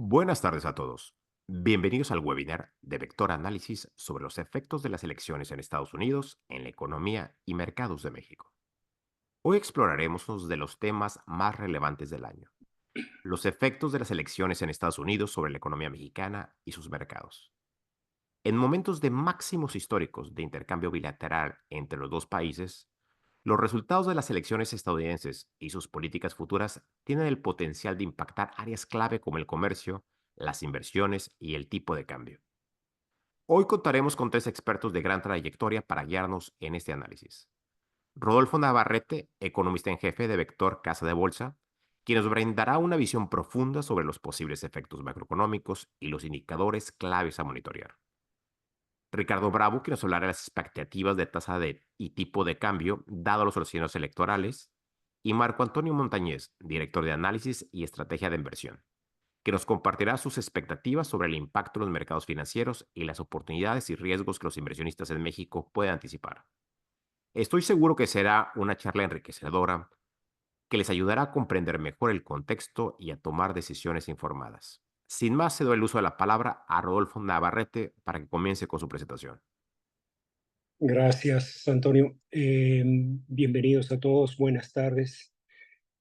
Buenas tardes a todos. Bienvenidos al webinar de Vector Análisis sobre los efectos de las elecciones en Estados Unidos en la economía y mercados de México. Hoy exploraremos uno de los temas más relevantes del año, los efectos de las elecciones en Estados Unidos sobre la economía mexicana y sus mercados. En momentos de máximos históricos de intercambio bilateral entre los dos países, los resultados de las elecciones estadounidenses y sus políticas futuras tienen el potencial de impactar áreas clave como el comercio, las inversiones y el tipo de cambio. Hoy contaremos con tres expertos de gran trayectoria para guiarnos en este análisis. Rodolfo Navarrete, economista en jefe de Vector Casa de Bolsa, quien nos brindará una visión profunda sobre los posibles efectos macroeconómicos y los indicadores claves a monitorear. Ricardo Bravo, que nos hablará de las expectativas de tasa y tipo de cambio, dado los escenarios electorales, y Marco Antonio Montañez, director de análisis y estrategia de inversión, que nos compartirá sus expectativas sobre el impacto en los mercados financieros y las oportunidades y riesgos que los inversionistas en México pueden anticipar. Estoy seguro que será una charla enriquecedora que les ayudará a comprender mejor el contexto y a tomar decisiones informadas. Sin más, cedo el uso de la palabra a Rodolfo Navarrete para que comience con su presentación. Gracias, Antonio. Bienvenidos a todos, buenas tardes.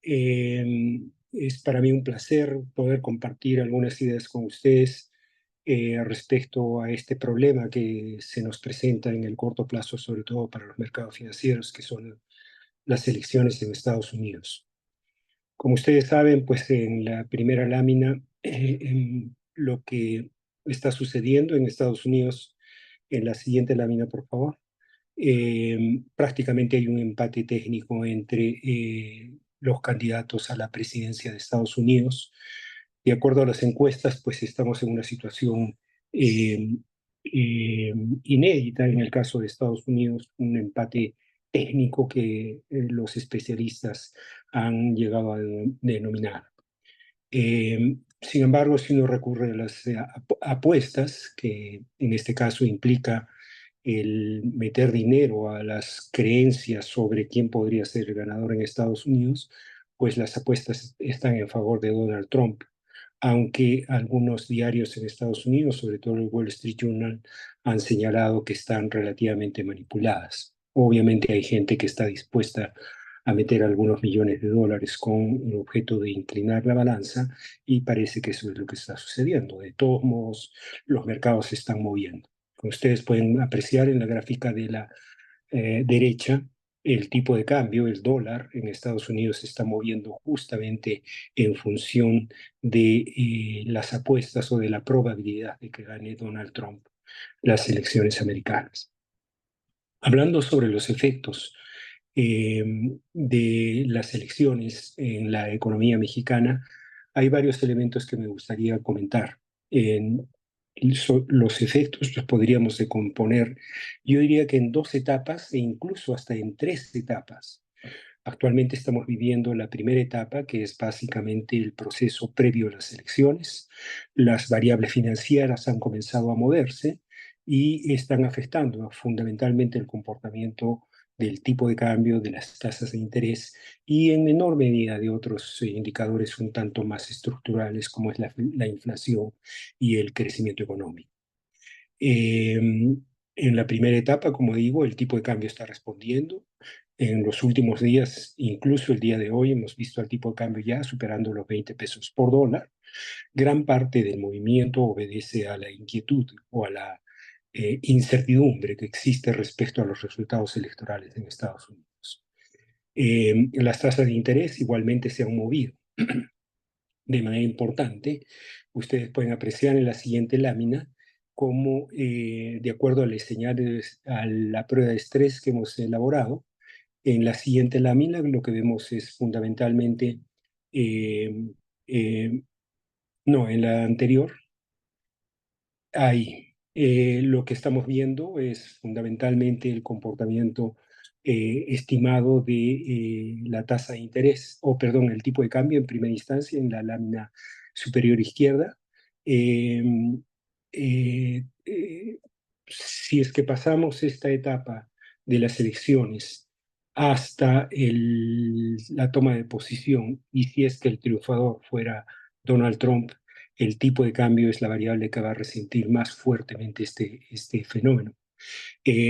Es para mí un placer poder compartir algunas ideas con ustedes respecto a este problema que se nos presenta en el corto plazo, sobre todo para los mercados financieros, que son las elecciones en Estados Unidos. Como ustedes saben, pues en la primera lámina, lo que está sucediendo en Estados Unidos, en la siguiente lámina, por favor. Prácticamente hay un empate técnico entre los candidatos a la presidencia de Estados Unidos. De acuerdo a las encuestas, pues estamos en una situación eh, inédita en el caso de Estados Unidos, un empate técnico que los especialistas han llegado a denominar. Sin embargo, si uno recurre a las apuestas, que en este caso implica el meter dinero a las creencias sobre quién podría ser el ganador en Estados Unidos, pues las apuestas están en favor de Donald Trump, aunque algunos diarios en Estados Unidos, sobre todo el Wall Street Journal, han señalado que están relativamente manipuladas. Obviamente hay gente que está dispuesta a meter algunos millones de dólares con el objeto de inclinar la balanza y parece que eso es lo que está sucediendo. De todos modos, los mercados se están moviendo. Como ustedes pueden apreciar en la gráfica de la derecha, el tipo de cambio, el dólar en Estados Unidos se está moviendo justamente en función de las apuestas o de la probabilidad de que gane Donald Trump las elecciones americanas. Hablando sobre los efectos eh, de las elecciones en la economía mexicana, hay varios elementos que me gustaría comentar. En, los efectos los podríamos decomponer, yo diría que en dos etapas e incluso hasta en tres etapas. Actualmente estamos viviendo la primera etapa, que es básicamente el proceso previo a las elecciones. Las variables financieras han comenzado a moverse y están afectando fundamentalmente el comportamiento del tipo de cambio, de las tasas de interés y en menor medida de otros indicadores un tanto más estructurales como es la inflación y el crecimiento económico. En la primera etapa, como digo, el tipo de cambio está respondiendo. En los últimos días, incluso el día de hoy, hemos visto al tipo de cambio ya superando los 20 pesos por dólar. Gran parte del movimiento obedece a la inquietud o a la incertidumbre que existe respecto a los resultados electorales en Estados Unidos. Las tasas de interés igualmente se han movido de manera importante. Ustedes pueden apreciar en la siguiente lámina cómo, de acuerdo a las señales, a la prueba de estrés que hemos elaborado, en la siguiente lámina lo que vemos es fundamentalmente, eh, eh, no, en la anterior, ahí, lo que estamos viendo es fundamentalmente el comportamiento estimado de la tasa de interés, o perdón, el tipo de cambio en primera instancia en la lámina superior izquierda. Eh, eh, eh, si es que pasamos esta etapa de las elecciones hasta la toma de posición, y si es que el triunfador fuera Donald Trump, el tipo de cambio es la variable que va a resentir más fuertemente este fenómeno.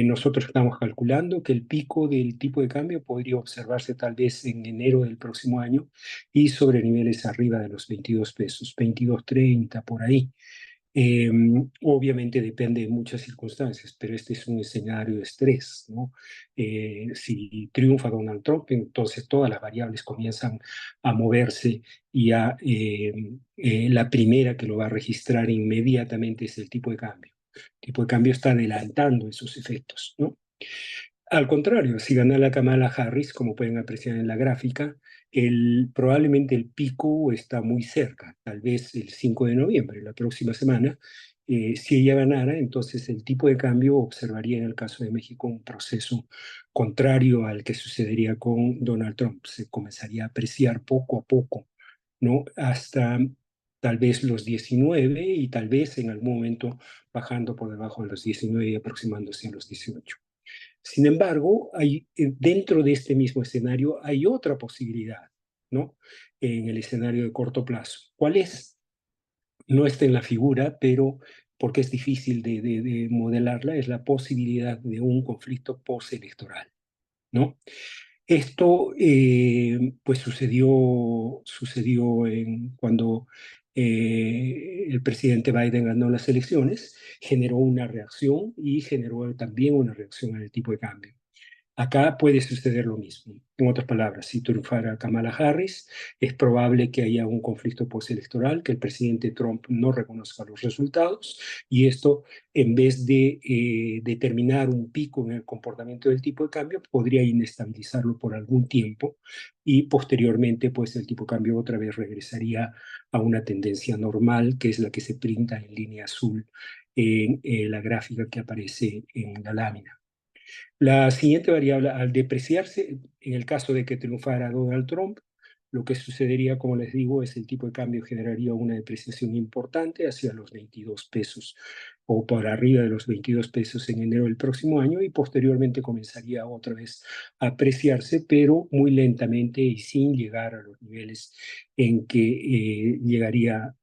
Nosotros estamos calculando que el pico del tipo de cambio podría observarse tal vez en enero del próximo año y sobre niveles arriba de los 22 pesos, 22.30 por ahí. Eh, Obviamente depende de muchas circunstancias, pero este es un escenario de estrés, ¿no? Si triunfa Donald Trump, entonces todas las variables comienzan a moverse y la primera que lo va a registrar inmediatamente es el tipo de cambio. El tipo de cambio está adelantando esos efectos, ¿no? Al contrario, si gana la Kamala Harris, como pueden apreciar en la gráfica, probablemente el pico está muy cerca, tal vez el 5 de noviembre, la próxima semana. Si ella ganara, entonces el tipo de cambio observaría en el caso de México un proceso contrario al que sucedería con Donald Trump. Se comenzaría a apreciar poco a poco, ¿no? Hasta tal vez los 19 y tal vez en algún momento bajando por debajo de los 19 y aproximándose a los 18. Sin embargo, dentro de este mismo escenario hay otra posibilidad, ¿no? En el escenario de corto plazo. ¿Cuál es? No está en la figura, pero porque es difícil de modelarla, es la posibilidad de un conflicto postelectoral, ¿no? Esto pues sucedió cuando el presidente Biden ganó las elecciones, generó una reacción y generó también una reacción en el tipo de cambio. Acá puede suceder lo mismo. En otras palabras, si triunfara Kamala Harris, es probable que haya un conflicto postelectoral, que el presidente Trump no reconozca los resultados y esto, en vez de determinar un pico en el comportamiento del tipo de cambio, podría inestabilizarlo por algún tiempo y posteriormente, pues el tipo de cambio otra vez regresaría a una tendencia normal, que es la que se pinta en línea azul en la gráfica que aparece en la lámina. La siguiente variable, al depreciarse, en el caso de que triunfara Donald Trump, lo que sucedería, como les digo, es el tipo de cambio generaría una depreciación importante hacia los 22 pesos o por arriba de los 22 pesos en enero del próximo año y posteriormente comenzaría otra vez a apreciarse, pero muy lentamente y sin llegar a los niveles en que llegaría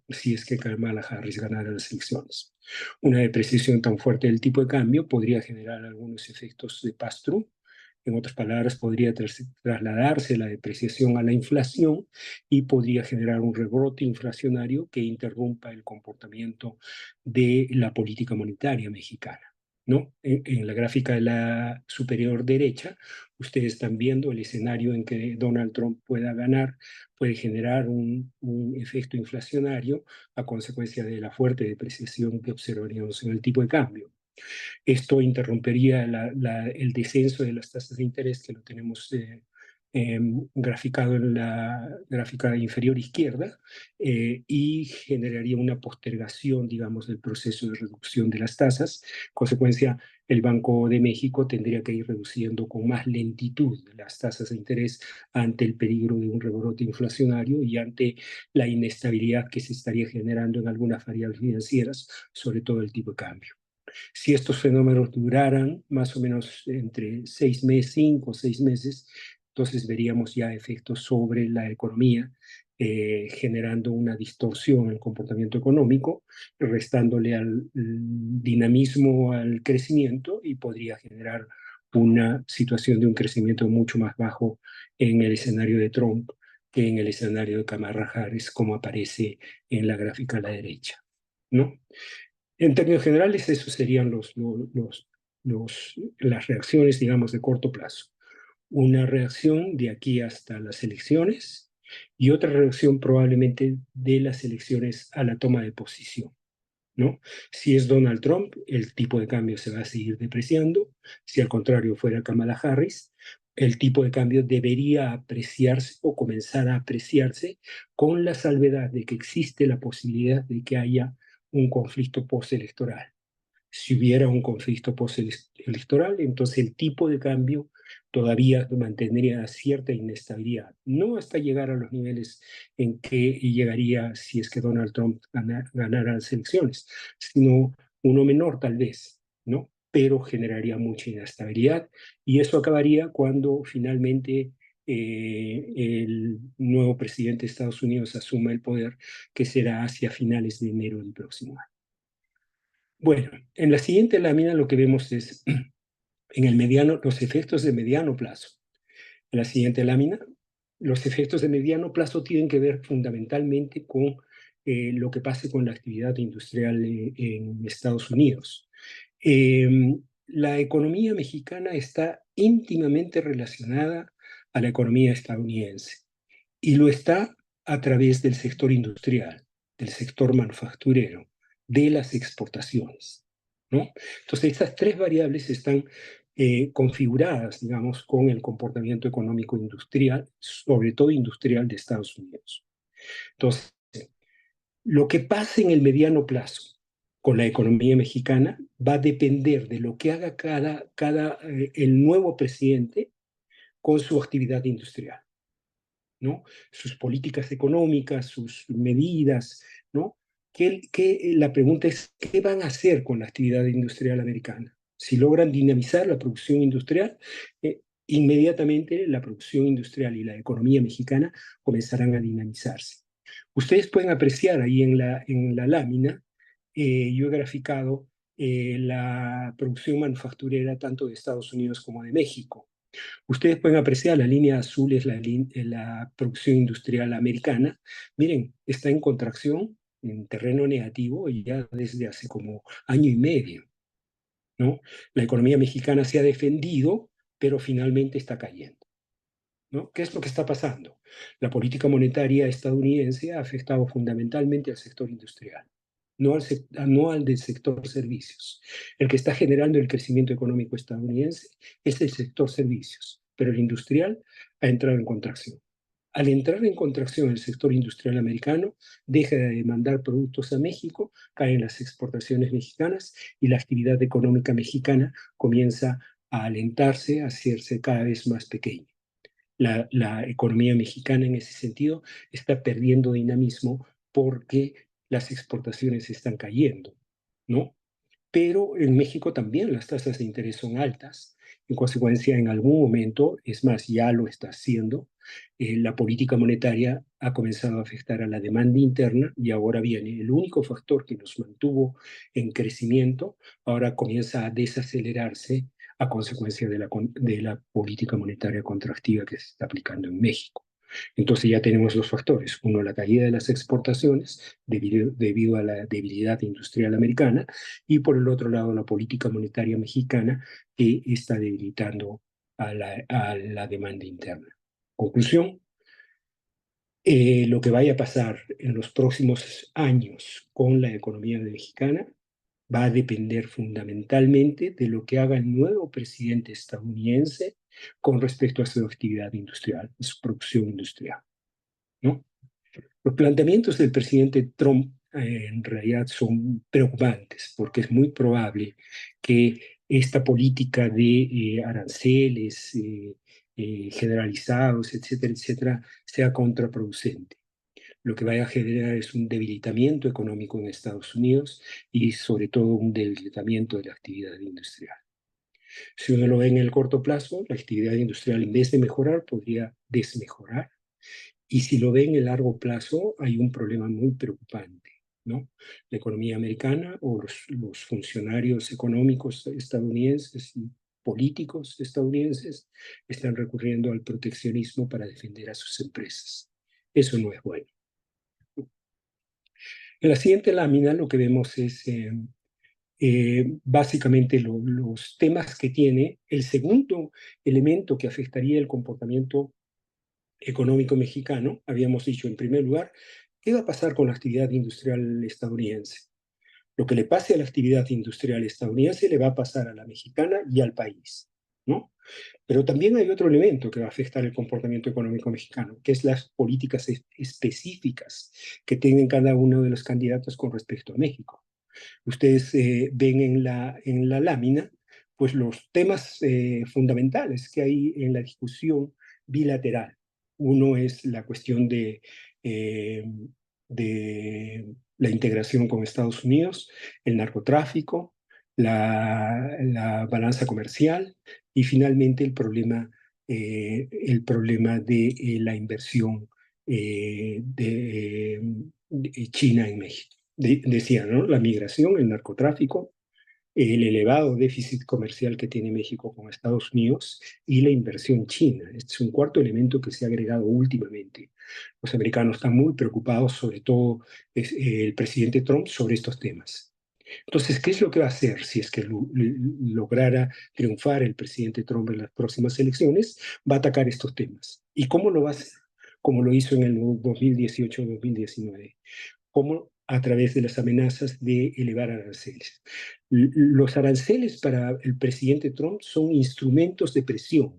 si es que Kamala Harris ganara las elecciones. Una depreciación tan fuerte del tipo de cambio podría generar algunos efectos de pass-through. En otras palabras, podría trasladarse la depreciación a la inflación y podría generar un rebrote inflacionario que interrumpa el comportamiento de la política monetaria mexicana, ¿no? En la gráfica de la superior derecha, ustedes están viendo el escenario en que Donald Trump pueda ganar, puede generar un efecto inflacionario a consecuencia de la fuerte depreciación que observaríamos en el tipo de cambio. Esto interrumpería el descenso de las tasas de interés que lo tenemos graficado en la gráfica inferior izquierda y generaría una postergación, digamos, del proceso de reducción de las tasas. Consecuencia, el Banco de México tendría que ir reduciendo con más lentitud las tasas de interés ante el peligro de un rebrote inflacionario y ante la inestabilidad que se estaría generando en algunas variables financieras, sobre todo el tipo de cambio. Si estos fenómenos duraran más o menos entre 6 meses, 5 o 6 meses, entonces veríamos ya efectos sobre la economía, generando una distorsión en el comportamiento económico, restándole al dinamismo al crecimiento y podría generar una situación de un crecimiento mucho más bajo en el escenario de Trump que en el escenario de Kamala Harris, como aparece en la gráfica a la derecha, ¿no? En términos generales, esos serían las reacciones, digamos, de corto plazo. Una reacción de aquí hasta las elecciones y otra reacción probablemente de las elecciones a la toma de posición, ¿no? Si es Donald Trump, el tipo de cambio se va a seguir depreciando. Si al contrario fuera Kamala Harris, el tipo de cambio debería apreciarse o comenzar a apreciarse con la salvedad de que existe la posibilidad de que haya un conflicto postelectoral. Si hubiera un conflicto postelectoral, entonces el tipo de cambio todavía mantendría cierta inestabilidad, no hasta llegar a los niveles en que llegaría si es que Donald Trump ganara las elecciones, sino uno menor tal vez, ¿no? Pero generaría mucha inestabilidad y eso acabaría cuando finalmente el nuevo presidente de Estados Unidos asuma el poder, que será hacia finales de enero del próximo año. Bueno, en la siguiente lámina lo que vemos es los efectos de mediano plazo. En la siguiente lámina, los efectos de mediano plazo tienen que ver fundamentalmente con lo que pase con la actividad industrial en Estados Unidos. La economía mexicana está íntimamente relacionada a la economía estadounidense y lo está a través del sector industrial, del sector manufacturero, de las exportaciones, ¿no? Entonces, estas tres variables están configuradas, digamos, con el comportamiento económico industrial, sobre todo industrial de Estados Unidos. Entonces, lo que pase en el mediano plazo con la economía mexicana va a depender de lo que haga el nuevo presidente con su actividad industrial, ¿no? Sus políticas económicas, sus medidas, ¿no? La pregunta es, ¿qué van a hacer con la actividad industrial americana? Si logran dinamizar la producción industrial, inmediatamente la producción industrial y la economía mexicana comenzarán a dinamizarse. Ustedes pueden apreciar ahí en la lámina, yo he graficado la producción manufacturera tanto de Estados Unidos como de México. Ustedes pueden apreciar, la línea azul es la producción industrial americana. Miren, está en contracción, en terreno negativo, y ya desde hace como año y medio, ¿no? La economía mexicana se ha defendido, pero finalmente está cayendo, ¿no? ¿Qué es lo que está pasando? La política monetaria estadounidense ha afectado fundamentalmente al sector industrial, no al del sector servicios. El que está generando el crecimiento económico estadounidense es el sector servicios, pero el industrial ha entrado en contracción. Al entrar en contracción el sector industrial americano, deja de demandar productos a México, caen las exportaciones mexicanas y la actividad económica mexicana comienza a alentarse, a hacerse cada vez más pequeña. La economía mexicana en ese sentido está perdiendo dinamismo porque las exportaciones están cayendo, ¿no? Pero en México también las tasas de interés son altas. En consecuencia, en algún momento, es más, ya lo está haciendo, la política monetaria ha comenzado a afectar a la demanda interna y ahora viene el único factor que nos mantuvo en crecimiento, ahora comienza a desacelerarse a consecuencia de la política monetaria contractiva que se está aplicando en México. Entonces ya tenemos dos factores. Uno, la caída de las exportaciones debido a la debilidad industrial americana, y por el otro lado la política monetaria mexicana que está debilitando a la demanda interna. Conclusión, lo que vaya a pasar en los próximos años con la economía mexicana va a depender fundamentalmente de lo que haga el nuevo presidente estadounidense con respecto a su actividad industrial, a su producción industrial, ¿no? Los planteamientos del presidente Trump en realidad son preocupantes porque es muy probable que esta política de aranceles generalizados, etcétera, etcétera, sea contraproducente. Lo que vaya a generar es un debilitamiento económico en Estados Unidos y sobre todo un debilitamiento de la actividad industrial. Si uno lo ve en el corto plazo, la actividad industrial en vez de mejorar podría desmejorar, y si lo ve en el largo plazo, hay un problema muy preocupante, ¿no? La economía americana o los funcionarios económicos estadounidenses y políticos estadounidenses están recurriendo al proteccionismo para defender a sus empresas. Eso no es bueno. En la siguiente lámina lo que vemos es básicamente los temas que tiene el segundo elemento que afectaría el comportamiento económico mexicano. Habíamos dicho, en primer lugar, ¿qué va a pasar con la actividad industrial estadounidense? Lo que le pase a la actividad industrial estadounidense le va a pasar a la mexicana y al país, ¿no? Pero también hay otro elemento que va a afectar el comportamiento económico mexicano, que es las políticas específicas que tienen cada uno de los candidatos con respecto a México. Ustedes ven en la lámina, pues los temas fundamentales que hay en la discusión bilateral. Uno es la cuestión de la integración con Estados Unidos, el narcotráfico, la balanza comercial y finalmente el problema el problema de la inversión de China en México. Decía, ¿no? La migración, el narcotráfico, el elevado déficit comercial que tiene México con Estados Unidos y la inversión china. Este es un cuarto elemento que se ha agregado últimamente. Los americanos están muy preocupados, sobre todo el presidente Trump, sobre estos temas. Entonces, ¿qué es lo que va a hacer si es que lograra triunfar el presidente Trump en las próximas elecciones? Va a atacar estos temas. ¿Y cómo lo va a hacer? Como lo hizo en el 2018-2019. ¿Cómo? A través de las amenazas de elevar aranceles. Los aranceles para el presidente Trump son instrumentos de presión.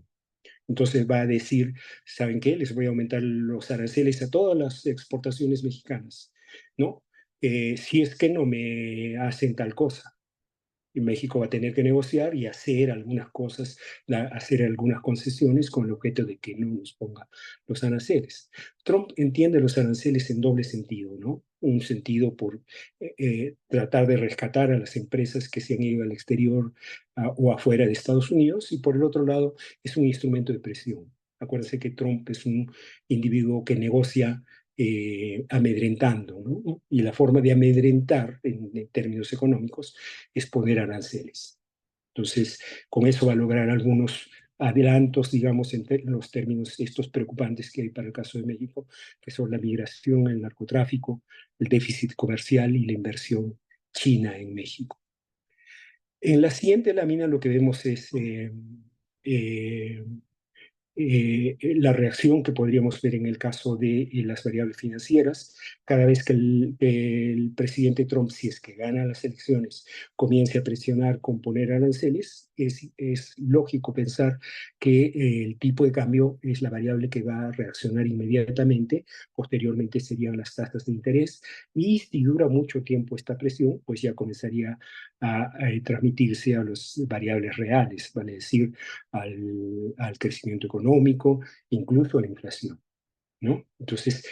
Entonces va a decir, ¿saben qué? Les voy a aumentar los aranceles a todas las exportaciones mexicanas, ¿no? Si es que no me hacen tal cosa. Y México va a tener que negociar y hacer algunas cosas, hacer algunas concesiones con el objeto de que no nos ponga los aranceles. Trump entiende los aranceles en doble sentido, ¿no? Un sentido por tratar de rescatar a las empresas que se han ido al exterior o afuera de Estados Unidos, y por el otro lado es un instrumento de presión. Acuérdense que Trump es un individuo que negocia amedrentando, ¿no? Y la forma de amedrentar en términos económicos es poner aranceles. Entonces, con eso va a lograr algunos adelantos, digamos, en los términos estos preocupantes que hay para el caso de México, que son la migración, el narcotráfico, el déficit comercial y la inversión china en México. En la siguiente lámina lo que vemos es eh, la reacción que podríamos ver en el caso de las variables financieras, cada vez que el presidente Trump, si es que gana las elecciones, comience a presionar con poner aranceles, es lógico pensar que el tipo de cambio es la variable que va a reaccionar inmediatamente, posteriormente serían las tasas de interés, y si dura mucho tiempo esta presión, pues ya comenzaría a transmitirse a las variables reales, vale decir, al crecimiento económico, incluso a la inflación, ¿no? Entonces,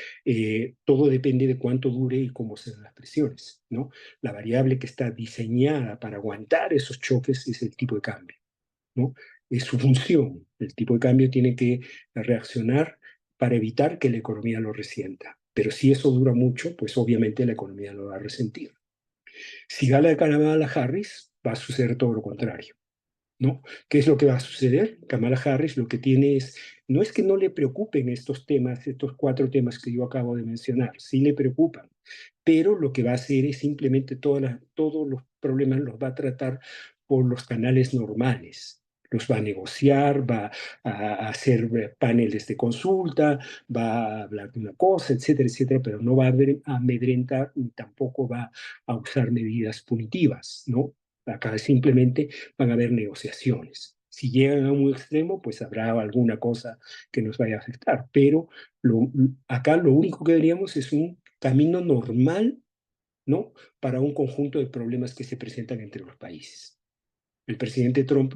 todo depende de cuánto dure y cómo sean las presiones, ¿no? La variable que está diseñada para aguantar esos choques es el tipo de cambio, ¿no? Es su función. El tipo de cambio tiene que reaccionar para evitar que la economía lo resienta. Pero si eso dura mucho, pues obviamente la economía lo va a resentir. Si gana Kamala Harris, va a suceder todo lo contrario, ¿no? ¿Qué es lo que va a suceder? Kamala Harris lo que tiene es, no es que no le preocupen estos temas, estos cuatro temas que yo acabo de mencionar, sí le preocupan, pero lo que va a hacer es simplemente todos los problemas los va a tratar por los canales normales. Los va a negociar, va a hacer paneles de consulta, va a hablar de una cosa, etcétera, etcétera, pero no va a amedrentar ni tampoco va a usar medidas punitivas, ¿no? Acá simplemente van a haber negociaciones. Si llegan a un extremo, pues habrá alguna cosa que nos vaya a afectar, pero acá lo único que veríamos es un camino normal, ¿no? Para un conjunto de problemas que se presentan entre los países. El presidente Trump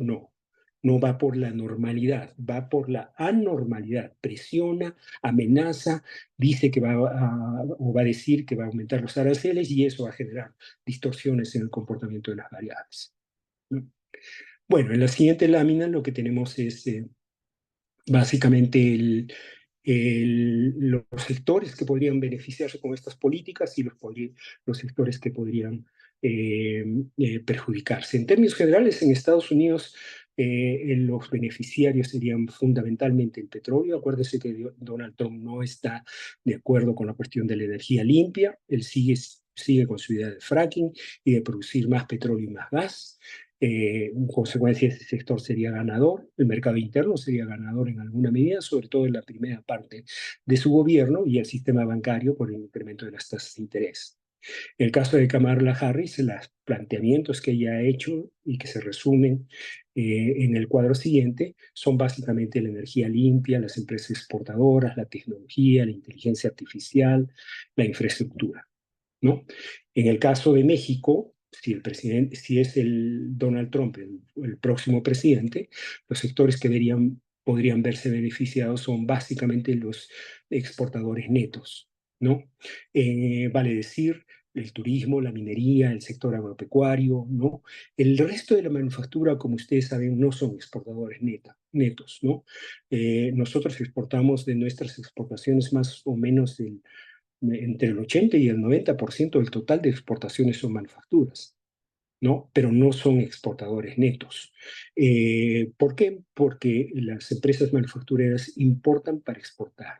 no va por la normalidad, va por la anormalidad, presiona, amenaza, dice que o va a decir que va a aumentar los aranceles y eso va a generar distorsiones en el comportamiento de las variables, ¿no? Bueno, en la siguiente lámina lo que tenemos es básicamente los sectores que podrían beneficiarse con estas políticas y los sectores que podrían perjudicarse. En términos generales, en Estados Unidos los beneficiarios serían fundamentalmente el petróleo. Acuérdense que Donald Trump no está de acuerdo con la cuestión de la energía limpia. Él sigue con su idea de fracking y de producir más petróleo y más gas. En consecuencia, ese sector sería ganador, el mercado interno sería ganador en alguna medida, sobre todo en la primera parte de su gobierno, y el sistema bancario por el incremento de las tasas de interés. En el caso de Kamala Harris, los planteamientos que ella ha hecho y que se resumen en el cuadro siguiente son básicamente la energía limpia, las empresas exportadoras, la tecnología, la inteligencia artificial, la infraestructura, ¿no? En el caso de México, si es el Donald Trump el próximo presidente, los sectores que podrían verse beneficiados son básicamente los exportadores netos, ¿no? Vale decir, el turismo, la minería, el sector agropecuario, ¿no? El resto de la manufactura, como ustedes saben, no son exportadores netos, ¿no? Nosotros exportamos de nuestras exportaciones más o menos entre el 80 y el 90% del total de exportaciones son manufacturas, ¿no? Pero no son exportadores netos. ¿Por qué? Porque las empresas manufactureras importan para exportar.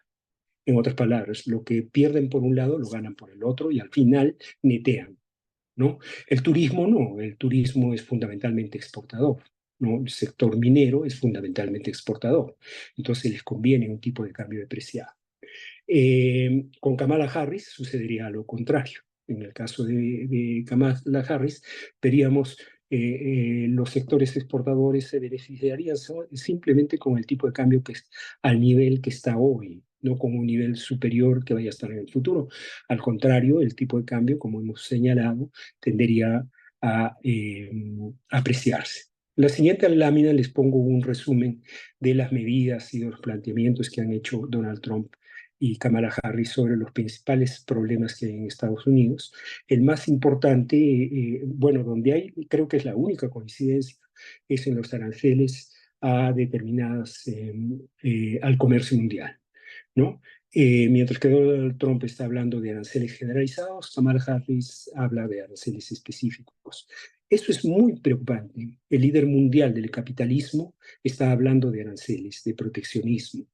En otras palabras, lo que pierden por un lado lo ganan por el otro y al final netean, ¿no? El turismo no, el turismo es fundamentalmente exportador, ¿no? El sector minero es fundamentalmente exportador. Entonces les conviene un tipo de cambio depreciado. Con Kamala Harris sucedería lo contrario. En el caso de Kamala Harris, veríamos los sectores exportadores se beneficiarían simplemente con el tipo de cambio que es al nivel que está hoy, no con un nivel superior que vaya a estar en el futuro. Al contrario, el tipo de cambio, como hemos señalado, tendería a apreciarse. En la siguiente lámina les pongo un resumen de las medidas y de los planteamientos que han hecho Donald Trump y Kamala Harris sobre los principales problemas que hay en Estados Unidos. El más importante, bueno, donde hay, creo que es la única coincidencia, es en los aranceles a determinadas, al comercio mundial, ¿no? Mientras que Donald Trump está hablando de aranceles generalizados, Kamala Harris habla de aranceles específicos. Eso es muy preocupante. El líder mundial del capitalismo está hablando de aranceles, de proteccionismo.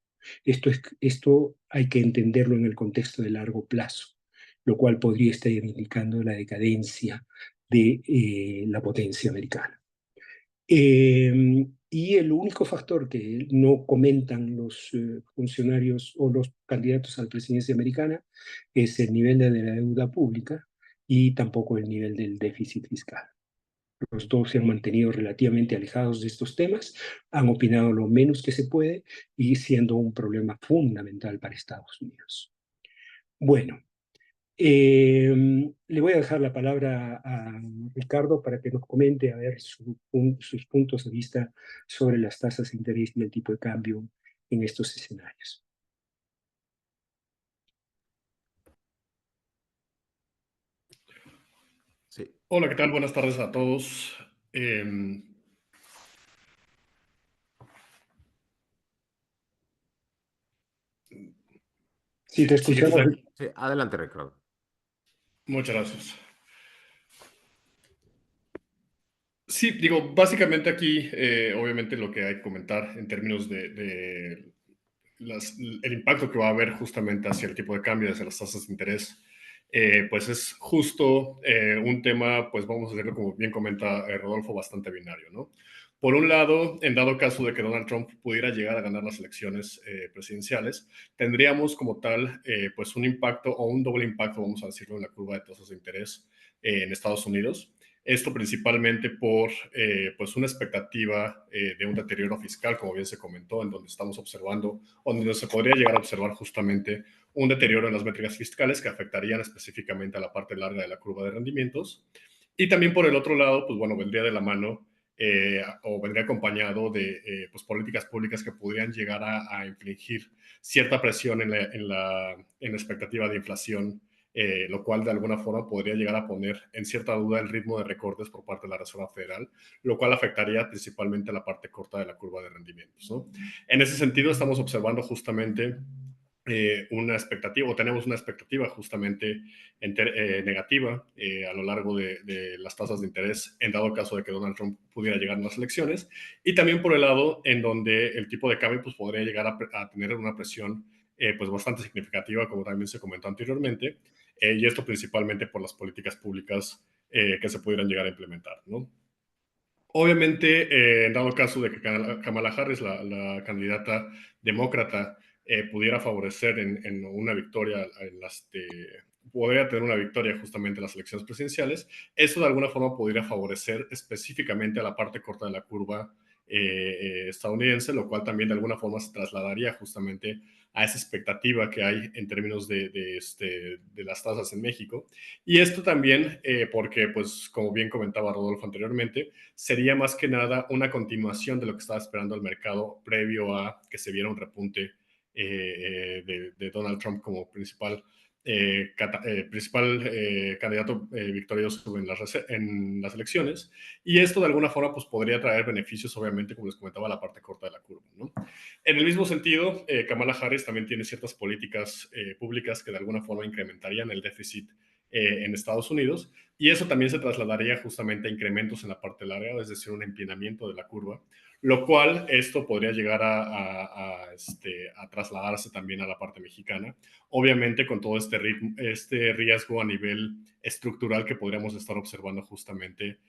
Esto hay que entenderlo en el contexto de largo plazo, lo cual podría estar indicando la decadencia de la potencia americana. Y el único factor que no comentan los funcionarios o los candidatos a la presidencia americana es el nivel de la deuda pública y tampoco el nivel del déficit fiscal. Los dos se han mantenido relativamente alejados de estos temas, han opinado lo menos que se puede y siendo un problema fundamental para Estados Unidos. Bueno, le voy a dejar la palabra a Ricardo para que nos comente a ver sus puntos de vista sobre las tasas de interés y el tipo de cambio en estos escenarios. Sí, Hola, ¿qué tal? Buenas tardes a todos. Eh, Sí, te sí, sí, escuchamos. sí, adelante, Ricardo. muchas gracias. Sí, digo, básicamente aquí, obviamente lo que hay que comentar en términos de el impacto que va a haber justamente hacia el tipo de cambio, hacia las tasas de interés, pues es justo un tema, pues vamos a decirlo como bien comenta Rodolfo, bastante binario, ¿no? Por un lado, en dado caso de que Donald Trump pudiera llegar a ganar las elecciones presidenciales, tendríamos como tal, pues un impacto o un doble impacto, vamos a decirlo, en la curva de tasas de interés en Estados Unidos. Esto principalmente por pues una expectativa de un deterioro fiscal, como bien se comentó, en donde estamos observando, donde se podría llegar a observar justamente un deterioro en las métricas fiscales que afectarían específicamente a la parte larga de la curva de rendimientos. Y también por el otro lado, pues bueno, vendría de la mano o vendría acompañado de pues políticas públicas que podrían llegar a infligir cierta presión en la expectativa de inflación, lo cual de alguna forma podría llegar a poner en cierta duda el ritmo de recortes por parte de la Reserva Federal, lo cual afectaría principalmente la parte corta de la curva de rendimientos, ¿no? En ese sentido, estamos observando justamente una expectativa, o tenemos una expectativa justamente negativa a lo largo de las tasas de interés, en dado caso de que Donald Trump pudiera llegar a las elecciones, y también por el lado en donde el tipo de cambio pues, podría llegar a tener una presión pues bastante significativa, como también se comentó anteriormente, y esto principalmente por las políticas públicas que se pudieran llegar a implementar, ¿no? Obviamente, en dado caso de que Kamala Harris, la candidata demócrata, pudiera favorecer en una victoria, podría tener una victoria justamente en las elecciones presidenciales, eso de alguna forma podría favorecer específicamente a la parte corta de la curva estadounidense, lo cual también de alguna forma se trasladaría justamente a esa expectativa que hay en términos de las tasas en México. Y esto también porque, pues, como bien comentaba Rodolfo anteriormente, sería más que nada una continuación de lo que estaba esperando el mercado previo a que se viera un repunte de Donald Trump como principal principal candidato victorioso en las elecciones, y esto de alguna forma pues podría traer beneficios, obviamente, como les comentaba, a la parte corta de la curva, ¿no? En el mismo sentido, Kamala Harris también tiene ciertas políticas públicas que de alguna forma incrementarían el déficit en Estados Unidos, y eso también se trasladaría justamente a incrementos en la parte larga, es decir, un empinamiento de la curva, lo cual esto podría llegar a trasladarse también a la parte mexicana, obviamente con todo este riesgo a nivel estructural que podríamos estar observando justamente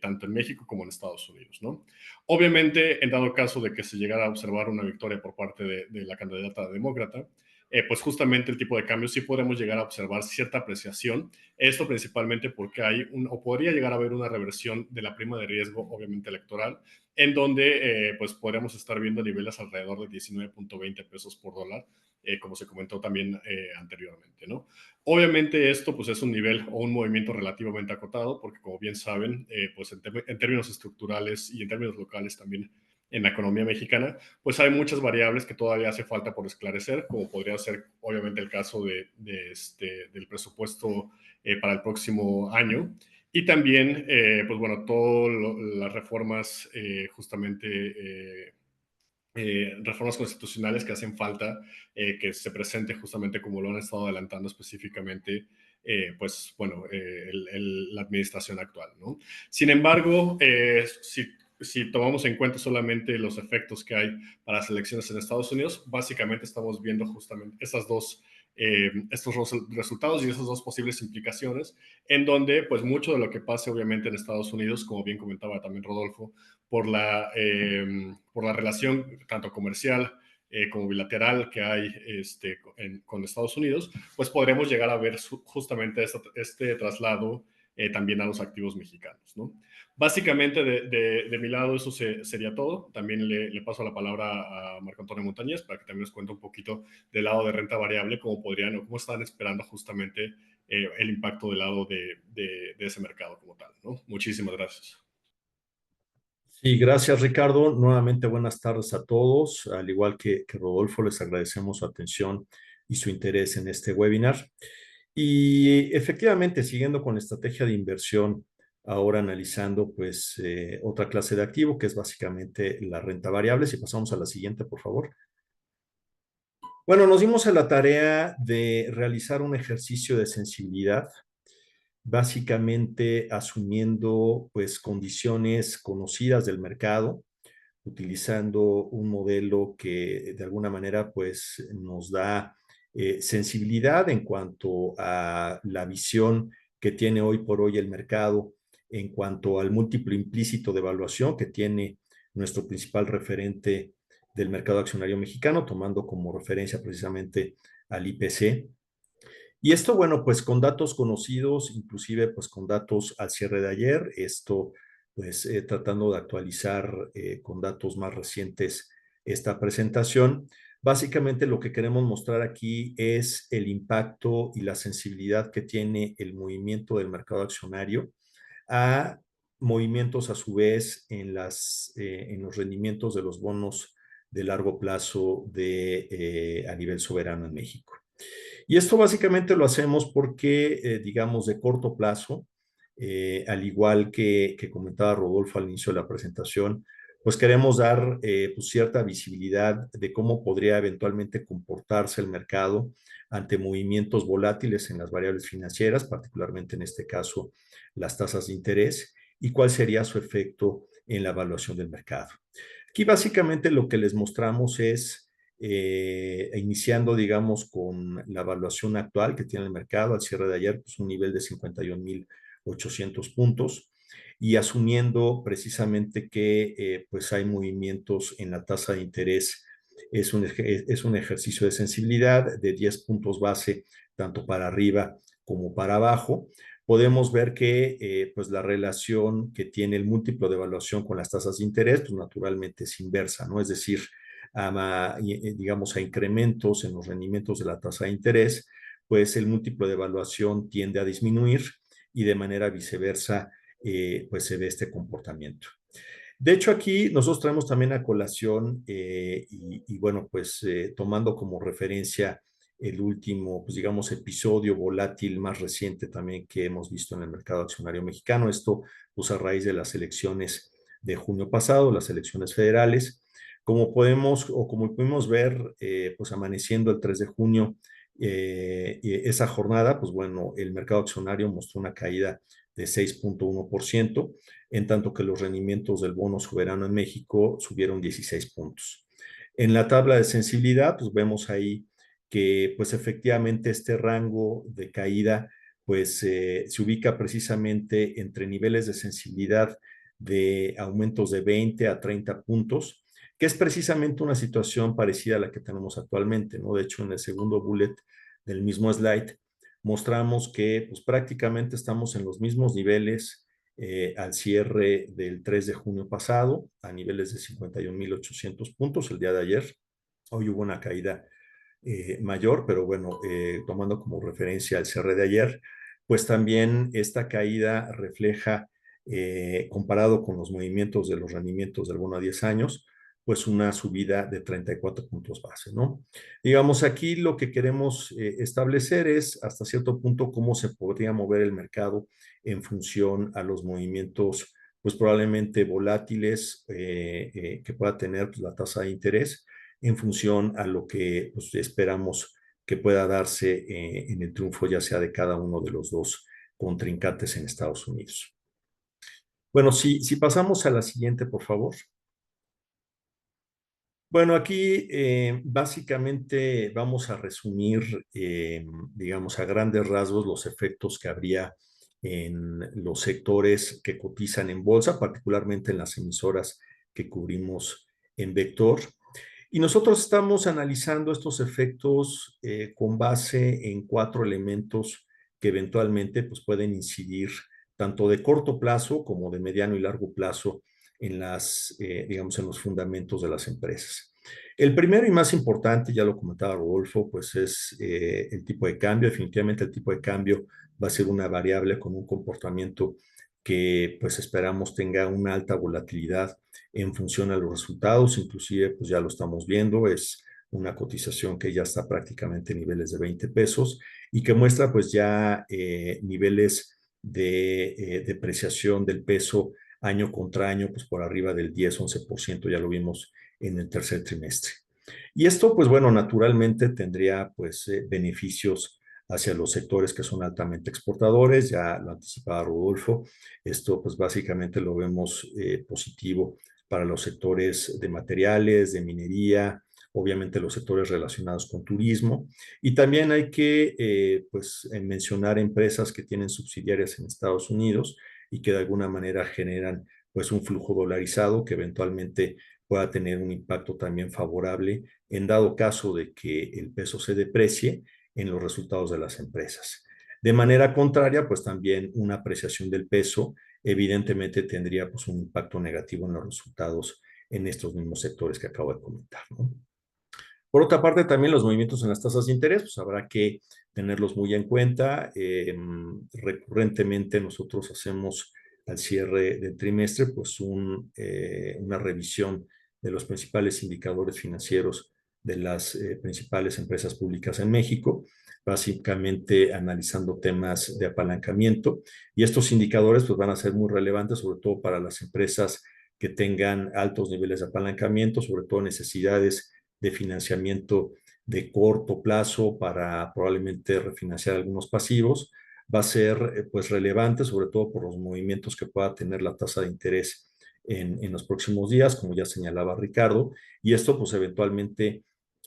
tanto en México como en Estados Unidos, ¿no? Obviamente, en dado caso de que se llegara a observar una victoria por parte de la candidata demócrata, pues justamente el tipo de cambio sí podemos llegar a observar cierta apreciación. Esto principalmente porque o podría llegar a haber una reversión de la prima de riesgo, obviamente electoral, en donde pues podríamos estar viendo niveles alrededor de 19.20 pesos por dólar, como se comentó también anteriormente, ¿no? Obviamente esto pues es un nivel o un movimiento relativamente acotado, porque como bien saben, pues en términos estructurales y en términos locales también en la economía mexicana, pues hay muchas variables que todavía hace falta por esclarecer, como podría ser obviamente el caso del presupuesto para el próximo año, y también, pues bueno, todas las reformas reformas constitucionales que hacen falta, que se presente justamente como lo han estado adelantando específicamente, pues bueno, la administración actual, ¿no? Sin embargo, si tomamos en cuenta solamente los efectos que hay para las elecciones en Estados Unidos, básicamente estamos viendo justamente estos resultados y esas dos posibles implicaciones, en donde pues mucho de lo que pase obviamente en Estados Unidos, como bien comentaba también Rodolfo, por la relación tanto comercial como bilateral que hay con Estados Unidos, pues podremos llegar a ver justamente este traslado también a los activos mexicanos, ¿no? Básicamente de mi lado eso sería todo. También le paso la palabra a Marco Antonio Montañez para que también nos cuente un poquito del lado de renta variable, cómo podrían o cómo están esperando justamente el impacto del lado de ese mercado como tal, ¿no? Muchísimas gracias. Sí, gracias Ricardo. Nuevamente buenas tardes a todos. Al igual que Rodolfo, les agradecemos su atención y su interés en este webinar. Y efectivamente, siguiendo con la estrategia de inversión, ahora analizando pues otra clase de activo que es básicamente la renta variable. Si pasamos a la siguiente, por favor. Bueno, nos dimos a la tarea de realizar un ejercicio de sensibilidad, básicamente asumiendo pues condiciones conocidas del mercado, utilizando un modelo que de alguna manera pues nos da sensibilidad en cuanto a la visión que tiene hoy por hoy el mercado, en cuanto al múltiplo implícito de evaluación que tiene nuestro principal referente del mercado accionario mexicano, tomando como referencia precisamente al IPC. Y esto, bueno, pues con datos conocidos, inclusive pues con datos al cierre de ayer, esto pues tratando de actualizar con datos más recientes esta presentación. Básicamente lo que queremos mostrar aquí es el impacto y la sensibilidad que tiene el movimiento del mercado accionario a movimientos a su vez en los rendimientos de los bonos de largo plazo a nivel soberano en México. Y esto básicamente lo hacemos porque, digamos, de corto plazo, al igual que comentaba Rodolfo al inicio de la presentación, pues queremos dar pues cierta visibilidad de cómo podría eventualmente comportarse el mercado ante movimientos volátiles en las variables financieras, particularmente en este caso las tasas de interés, y cuál sería su efecto en la evaluación del mercado. Aquí básicamente lo que les mostramos es iniciando, digamos, con la evaluación actual que tiene el mercado al cierre de ayer, pues un nivel de 51,800 puntos, y asumiendo precisamente que pues hay movimientos en la tasa de interés. Es un ejercicio de sensibilidad de 10 puntos base, tanto para arriba como para abajo. Podemos ver que pues la relación que tiene el múltiplo de evaluación con las tasas de interés, pues naturalmente es inversa, ¿no? Es decir, digamos, a incrementos en los rendimientos de la tasa de interés, pues el múltiplo de evaluación tiende a disminuir y de manera viceversa, pues se ve este comportamiento. De hecho, aquí nosotros traemos también a colación y bueno, pues tomando como referencia el último, pues digamos, episodio volátil más reciente también que hemos visto en el mercado accionario mexicano. Esto, pues a raíz de las elecciones de junio pasado, las elecciones federales. Como podemos o como pudimos ver, pues amaneciendo el 3 de junio, esa jornada, pues bueno, el mercado accionario mostró una caída de 6.1%, en tanto que los rendimientos del bono soberano en México subieron 16 puntos. En la tabla de sensibilidad, pues vemos ahí que pues efectivamente este rango de caída pues se ubica precisamente entre niveles de sensibilidad de aumentos de 20 a 30 puntos, que es precisamente una situación parecida a la que tenemos actualmente, ¿no? De hecho, en el segundo bullet del mismo slide mostramos que pues prácticamente estamos en los mismos niveles al cierre del 3 de junio pasado, a niveles de 51.800 puntos el día de ayer. Hoy hubo una caída mayor, pero bueno, tomando como referencia el cierre de ayer, pues también esta caída refleja, comparado con los movimientos de los rendimientos del bono a 10 años, pues una subida de 34 puntos base, ¿no? Digamos, aquí lo que queremos establecer es hasta cierto punto cómo se podría mover el mercado en función a los movimientos, pues probablemente volátiles que pueda tener pues, la tasa de interés en función a lo que pues, esperamos que pueda darse en el triunfo ya sea de cada uno de los dos contrincantes en Estados Unidos. Bueno, si pasamos a la siguiente, por favor. Bueno, aquí básicamente vamos a resumir, digamos, a grandes rasgos los efectos que habría en los sectores que cotizan en bolsa, particularmente en las emisoras que cubrimos en Vector. Y nosotros estamos analizando estos efectos con base en 4 elementos que eventualmente pues, pueden incidir tanto de corto plazo como de mediano y largo plazo en digamos, en los fundamentos de las empresas. El primero y más importante, ya lo comentaba Rodolfo, pues es el tipo de cambio. Definitivamente el tipo de cambio va a ser una variable con un comportamiento que pues esperamos tenga una alta volatilidad en función a los resultados, inclusive pues ya lo estamos viendo, es una cotización que ya está prácticamente en niveles de 20 pesos y que muestra pues ya niveles de depreciación del peso año contra año, pues por arriba del 10-11%, ya lo vimos en el tercer trimestre. Y esto, pues bueno, naturalmente tendría pues beneficios hacia los sectores que son altamente exportadores, ya lo anticipaba Rodolfo, esto pues básicamente lo vemos positivo para los sectores de materiales, de minería, obviamente los sectores relacionados con turismo. Y también hay que mencionar empresas que tienen subsidiarias en Estados Unidos y que de alguna manera generan pues un flujo dolarizado que eventualmente pueda tener un impacto también favorable en dado caso de que el peso se deprecie en los resultados de las empresas. De manera contraria, pues también una apreciación del peso evidentemente tendría pues un impacto negativo en los resultados en estos mismos sectores que acabo de comentar, ¿no? Por otra parte, también los movimientos en las tasas de interés, pues habrá que tenerlos muy en cuenta. Recurrentemente nosotros hacemos al cierre del trimestre, pues una revisión de los principales indicadores financieros de las principales empresas públicas en México, básicamente analizando temas de apalancamiento. Y estos indicadores pues, van a ser muy relevantes, sobre todo para las empresas que tengan altos niveles de apalancamiento, sobre todo necesidades de financiamiento de corto plazo para probablemente refinanciar algunos pasivos, va a ser pues relevante, sobre todo por los movimientos que pueda tener la tasa de interés en los próximos días, como ya señalaba Ricardo, y esto pues eventualmente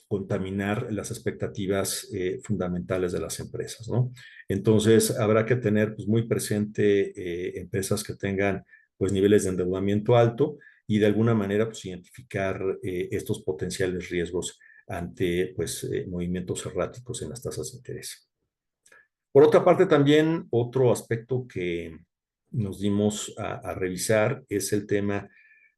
contaminar las expectativas fundamentales de las empresas, ¿no? Entonces, habrá que tener pues, muy presente empresas que tengan pues niveles de endeudamiento alto y de alguna manera pues, identificar estos potenciales riesgos ante pues, movimientos erráticos en las tasas de interés. Por otra parte, también otro aspecto que nos dimos a revisar es el tema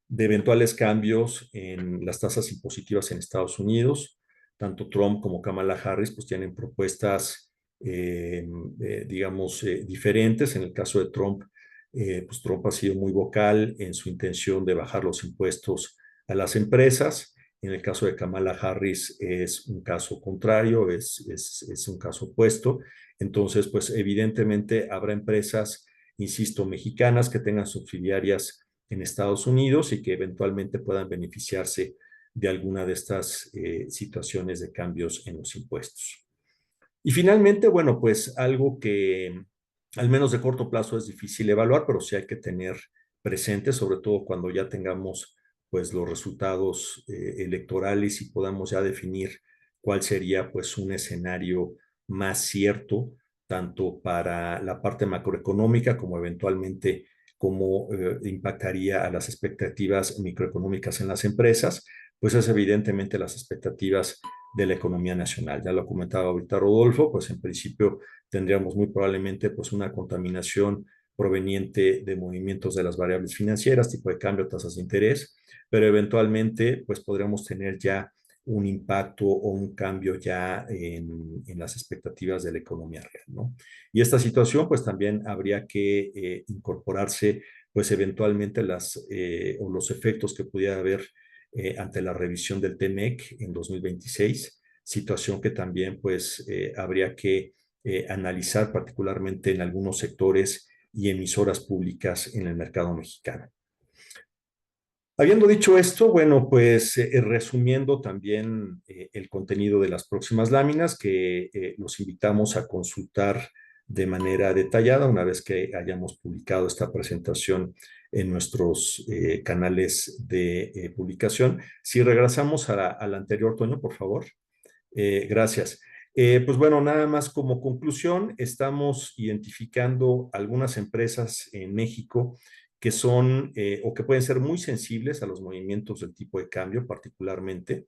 de eventuales cambios en las tasas impositivas en Estados Unidos. Tanto Trump como Kamala Harris pues tienen propuestas, digamos, diferentes. En el caso de Trump, pues Trump ha sido muy vocal en su intención de bajar los impuestos a las empresas En el caso de Kamala Harris es un caso contrario, es un caso opuesto. Entonces, pues evidentemente habrá empresas, insisto, mexicanas que tengan subsidiarias en Estados Unidos y que eventualmente puedan beneficiarse de alguna de estas situaciones de cambios en los impuestos. Y finalmente, bueno, pues algo que al menos de corto plazo es difícil evaluar, pero sí hay que tener presente, sobre todo cuando ya tengamos pues los resultados electorales y podamos ya definir cuál sería pues un escenario más cierto, tanto para la parte macroeconómica como eventualmente cómo impactaría a las expectativas microeconómicas en las empresas, pues es evidentemente las expectativas de la economía nacional. Ya lo comentaba ahorita Rodolfo, pues en principio tendríamos muy probablemente pues una contaminación proveniente de movimientos de las variables financieras, tipo de cambio, tasas de interés, pero eventualmente pues podríamos tener ya un impacto o un cambio ya en las expectativas de la economía real, ¿no? Y esta situación pues también habría que incorporarse pues eventualmente o los efectos que pudiera haber ante la revisión del TEMEC en 2026, situación que también pues habría que analizar particularmente en algunos sectores y emisoras públicas en el mercado mexicano. Habiendo dicho esto, bueno, pues resumiendo también el contenido de las próximas láminas, que los invitamos a consultar de manera detallada una vez que hayamos publicado esta presentación en nuestros canales de publicación. Si regresamos a la anterior, Toño, por favor. Gracias. Pues bueno, nada más como conclusión, estamos identificando algunas empresas en México que son o que pueden ser muy sensibles a los movimientos del tipo de cambio particularmente.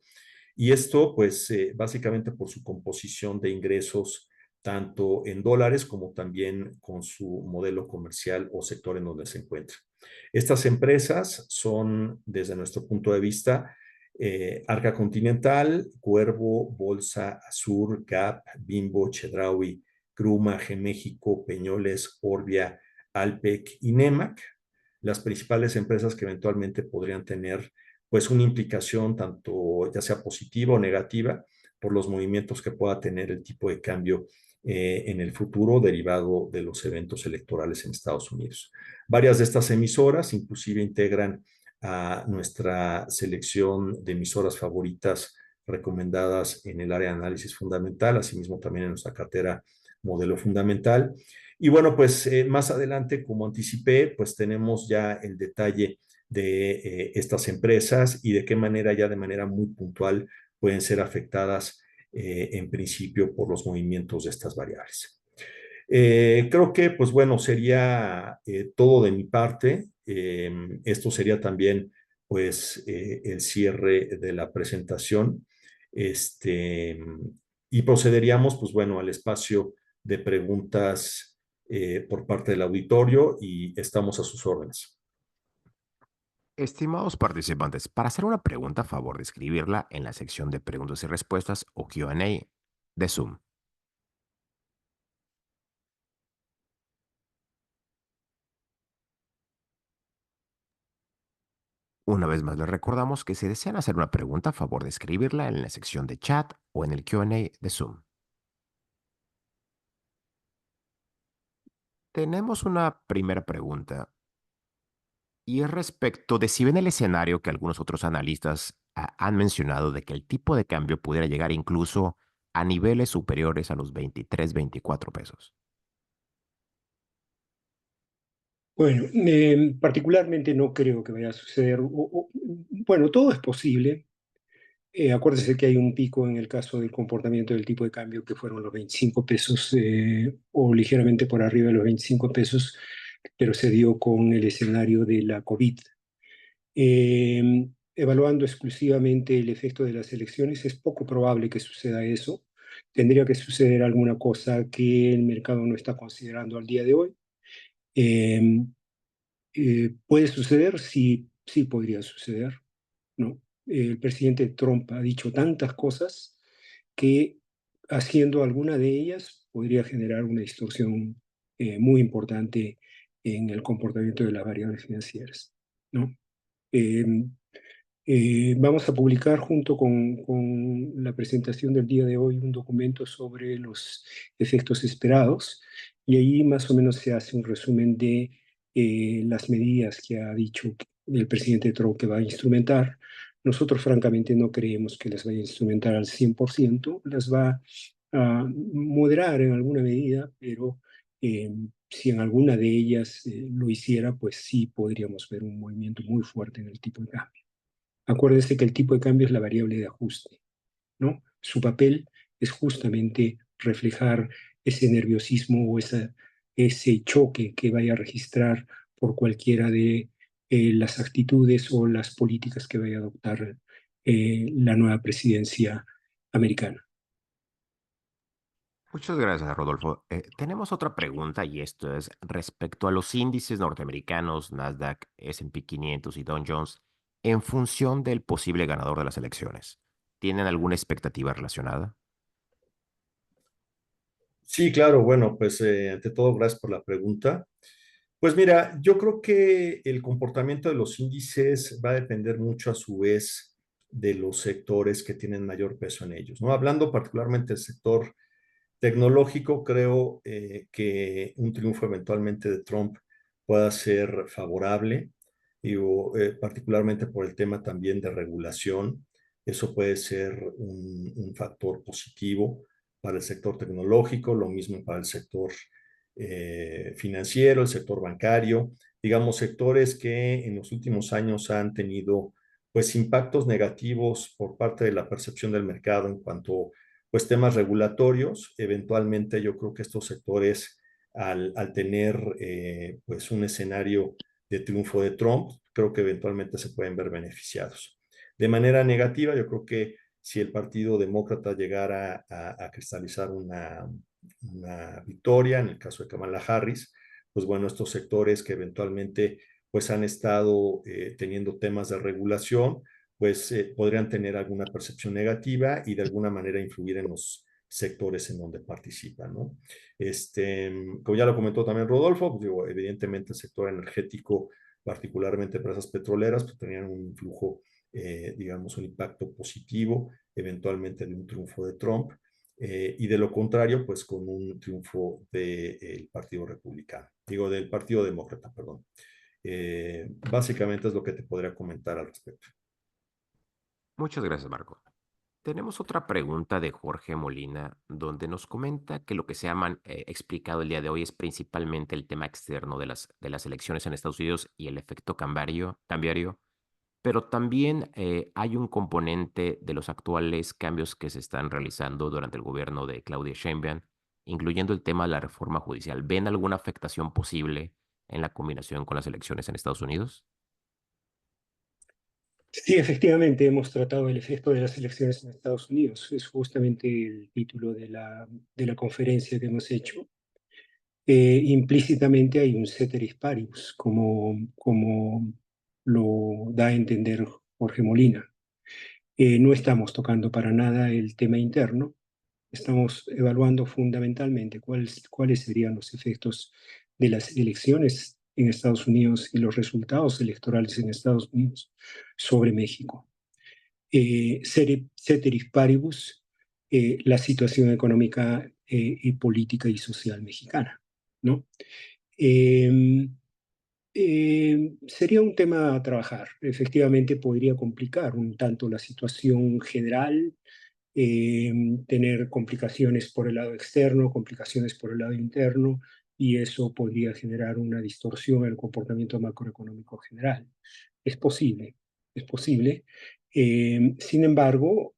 Y esto, pues, básicamente por su composición de ingresos, tanto en dólares como también con su modelo comercial o sector en donde se encuentran. Estas empresas son, desde nuestro punto de vista, Arca Continental, Cuervo, Bolsa, Azur, Gap, Bimbo, Chedraui, Gruma, Geméxico, Peñoles, Orbia, Alpec y Nemac, las principales empresas que eventualmente podrían tener pues una implicación tanto ya sea positiva o negativa por los movimientos que pueda tener el tipo de cambio en el futuro derivado de los eventos electorales en Estados Unidos. Varias de estas emisoras inclusive integran a nuestra selección de emisoras favoritas recomendadas en el área de análisis fundamental, asimismo también en nuestra cartera modelo fundamental. Y bueno, pues más adelante, como anticipé, pues tenemos ya el detalle de estas empresas y de qué manera ya de manera muy puntual pueden ser afectadas en principio por los movimientos de estas variables. Creo que, pues bueno, sería todo de mi parte. Esto sería también, pues, el cierre de la presentación. Y procederíamos, pues bueno, al espacio de preguntas por parte del auditorio y estamos a sus órdenes. Estimados participantes, para hacer una pregunta, a favor de escribirla en la sección de preguntas y respuestas o Q&A de Zoom. Una vez más les recordamos que si desean hacer una pregunta, a favor de escribirla en la sección de chat o en el Q&A de Zoom. Tenemos una primera pregunta y es respecto de si ven el escenario que algunos otros analistas han mencionado de que el tipo de cambio pudiera llegar incluso a niveles superiores a los 23, 24 pesos. Bueno, particularmente no creo que vaya a suceder. Bueno, todo es posible. Acuérdese que hay un pico en el caso del comportamiento del tipo de cambio que fueron los 25 pesos o ligeramente por arriba de los 25 pesos, pero se dio con el escenario de la COVID. Evaluando exclusivamente el efecto de las elecciones, es poco probable que suceda eso. Tendría que suceder alguna cosa que el mercado no está considerando al día de hoy. ¿Puede suceder? Sí, sí podría suceder, ¿no? El presidente Trump ha dicho tantas cosas que haciendo alguna de ellas podría generar una distorsión muy importante en el comportamiento de las variables financieras, ¿no? Eh, Vamos a publicar junto con la presentación del día de hoy un documento sobre los efectos esperados y ahí más o menos se hace un resumen de las medidas que ha dicho el presidente Trump que va a instrumentar. Nosotros francamente no creemos que las vaya a instrumentar al 100%, las va a moderar en alguna medida, pero si en alguna de ellas lo hiciera, pues sí podríamos ver un movimiento muy fuerte en el tipo de cambio. Acuérdese que el tipo de cambio es la variable de ajuste, ¿no? Su papel es justamente reflejar ese nerviosismo o ese choque que vaya a registrar por cualquiera de las actitudes o las políticas que vaya a adoptar la nueva presidencia americana. Muchas gracias, Rodolfo. Tenemos otra pregunta y esto es respecto a los índices norteamericanos, Nasdaq, S&P 500 y Dow Jones, en función del posible ganador de las elecciones. ¿Tienen alguna expectativa relacionada? Sí, claro, bueno, pues ante todo, gracias por la pregunta. Pues mira, yo creo que el comportamiento de los índices va a depender mucho a su vez de los sectores que tienen mayor peso en ellos, ¿no? Hablando particularmente del sector tecnológico, creo que un triunfo eventualmente de Trump pueda ser favorable, digo, particularmente por el tema también de regulación. Eso puede ser un factor positivo para el sector tecnológico, lo mismo para el sector financiero, el sector bancario, digamos, sectores que en los últimos años han tenido pues impactos negativos por parte de la percepción del mercado en cuanto pues temas regulatorios. Eventualmente yo creo que estos sectores al tener pues un escenario de triunfo de Trump, creo que eventualmente se pueden ver beneficiados. De manera negativa, yo creo que si el Partido Demócrata llegara a cristalizar una victoria, en el caso de Kamala Harris, pues bueno, estos sectores que eventualmente pues han estado teniendo temas de regulación, pues podrían tener alguna percepción negativa y de alguna manera influir en los sectores en donde participan, ¿no? Como ya lo comentó también Rodolfo, pues digo, evidentemente el sector energético, particularmente empresas petroleras, pues tenían un influjo, digamos, un impacto positivo, eventualmente de un triunfo de Trump, y de lo contrario, pues con un triunfo del Partido Republicano, digo, del Partido Demócrata, perdón. Básicamente es lo que te podría comentar al respecto. Muchas gracias, Marco. Tenemos otra pregunta de Jorge Molina, donde nos comenta que lo que se ha explicado el día de hoy es principalmente el tema externo de las elecciones en Estados Unidos y el efecto cambiario, pero también hay un componente de los actuales cambios que se están realizando durante el gobierno de Claudia Sheinbaum, incluyendo el tema de la reforma judicial. ¿Ven alguna afectación posible en la combinación con las elecciones en Estados Unidos? Sí, efectivamente, hemos tratado el efecto de las elecciones en Estados Unidos. Es justamente el título de la conferencia que hemos hecho. Implícitamente hay un ceteris paribus, como lo da a entender Jorge Molina. No estamos tocando para nada el tema interno, estamos evaluando fundamentalmente cuáles serían los efectos de las elecciones en Estados Unidos y los resultados electorales en Estados Unidos sobre México. Ceteris paribus, la situación económica y política y social mexicana, ¿no? Eh, Sería un tema a trabajar. Efectivamente, podría complicar un tanto la situación general, eh, tener complicaciones por el lado externo, complicaciones por el lado interno, y eso podría generar una distorsión en el comportamiento macroeconómico general. Es posible, es posible. Sin embargo,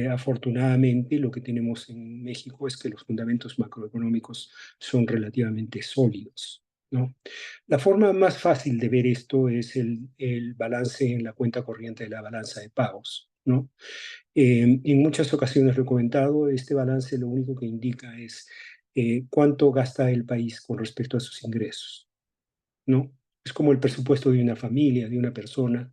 afortunadamente lo que tenemos en México es que los fundamentos macroeconómicos son relativamente sólidos, ¿no? La forma más fácil de ver esto es el balance en la cuenta corriente de la balanza de pagos, ¿no? En muchas ocasiones lo he comentado, este balance lo único que indica es cuánto gasta el país con respecto a sus ingresos, ¿no? Es como el presupuesto de una familia, de una persona.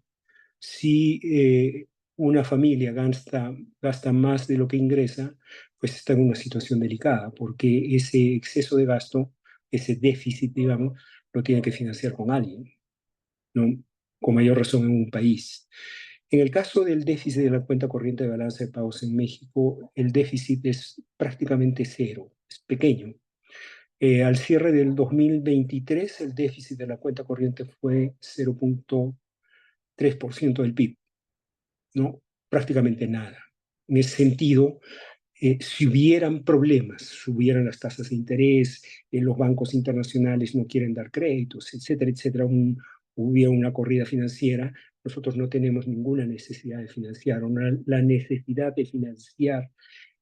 Si una familia gasta más de lo que ingresa, pues está en una situación delicada, porque ese exceso de gasto, ese déficit, digamos, lo tiene que financiar con alguien, ¿no? Con mayor razón en un país. En el caso del déficit de la cuenta corriente de balance de pagos en México, el déficit es prácticamente cero, es pequeño. Al cierre del 2023, el déficit de la cuenta corriente fue 0.3% del PIB, ¿no? Prácticamente nada. En ese sentido, si hubieran problemas, subieran las tasas de interés, los bancos internacionales no quieren dar créditos, etcétera, etcétera, hubiera una corrida financiera, nosotros no tenemos ninguna necesidad de financiar, la necesidad de financiar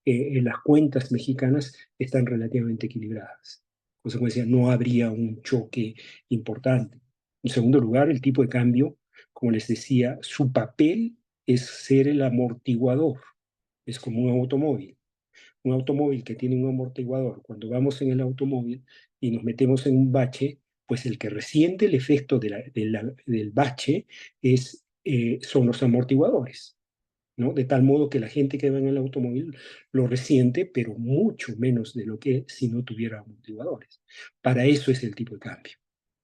en las cuentas mexicanas están relativamente equilibradas. En consecuencia, no habría un choque importante. En segundo lugar, el tipo de cambio, como les decía, su papel es ser el amortiguador. Es como un automóvil. Un automóvil que tiene un amortiguador. Cuando vamos en el automóvil y nos metemos en un bache, pues el que resiente el efecto del bache son los amortiguadores, ¿no? De tal modo que la gente que va en el automóvil lo resiente, pero mucho menos de lo que si no tuviera amortiguadores. Para eso es el tipo de cambio.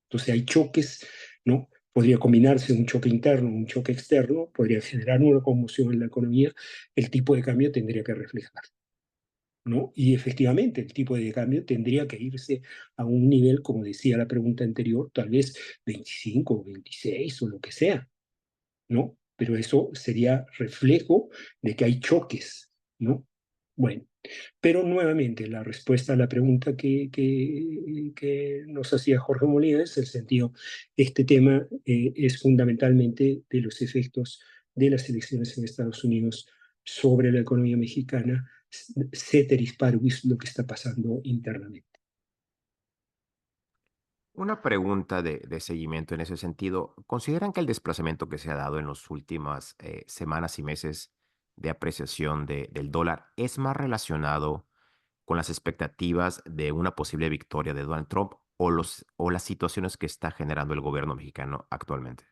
Entonces hay choques, ¿no? Podría combinarse un choque interno, un choque externo, podría generar una conmoción en la economía, el tipo de cambio tendría que reflejar, ¿no? Y efectivamente el tipo de cambio tendría que irse a un nivel, como decía la pregunta anterior, tal vez 25 o 26 o lo que sea, ¿no? Pero eso sería reflejo de que hay choques, ¿no? Bueno, pero nuevamente la respuesta a la pregunta que nos hacía Jorge Molina es el sentido, este tema es fundamentalmente de los efectos de las elecciones en Estados Unidos sobre la economía mexicana, ceteris paribus, lo que está pasando internamente. Una pregunta de seguimiento en ese sentido. ¿Consideran que el desplazamiento que se ha dado en las últimas semanas y meses de apreciación del dólar es más relacionado con las expectativas de una posible victoria de Donald Trump o las situaciones que está generando el gobierno mexicano actualmente?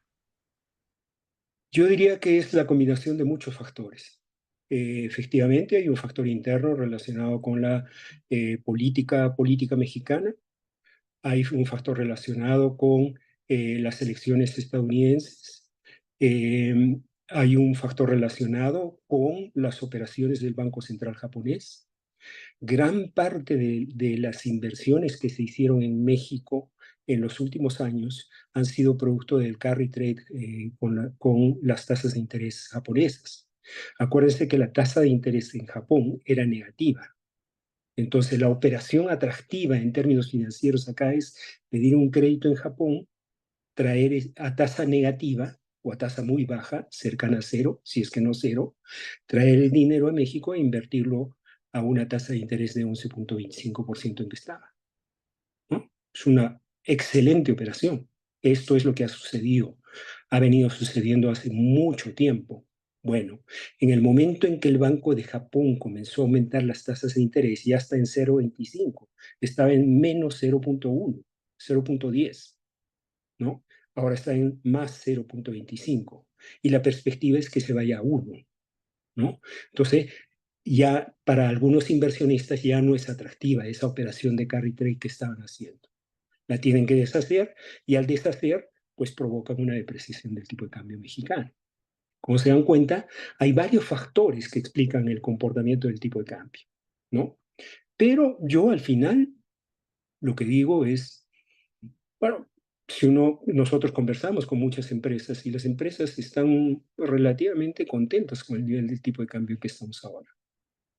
Yo diría que es la combinación de muchos factores. Efectivamente, hay un factor interno relacionado con la política mexicana, hay un factor relacionado con las elecciones estadounidenses, eh, hay un factor relacionado con las operaciones del Banco Central japonés. Gran parte de las inversiones que se hicieron en México en los últimos años han sido producto del carry trade con las tasas de interés japonesas. Acuérdense que la tasa de interés en Japón era negativa. Entonces, la operación atractiva en términos financieros acá es pedir un crédito en Japón, traer a tasa negativa o a tasa muy baja, cercana a cero, si es que no cero, traer el dinero a México e invertirlo a una tasa de interés de 11.25% en que estaba, ¿no? Es una excelente operación. Esto es lo que ha sucedido, ha venido sucediendo hace mucho tiempo. Bueno, en el momento en que el Banco de Japón comenzó a aumentar las tasas de interés, ya está en 0.25, estaba en menos 0.1, 0.10, ¿no? Ahora está en más 0.25 y la perspectiva es que se vaya a 1, ¿no? Entonces, ya para algunos inversionistas ya no es atractiva esa operación de carry trade que estaban haciendo. La tienen que deshacer y al deshacer, pues provocan una depreciación del tipo de cambio mexicano. Como se dan cuenta, hay varios factores que explican el comportamiento del tipo de cambio, ¿no? Pero yo al final lo que digo es, bueno, si nosotros conversamos con muchas empresas y las empresas están relativamente contentas con el nivel del tipo de cambio que estamos ahora.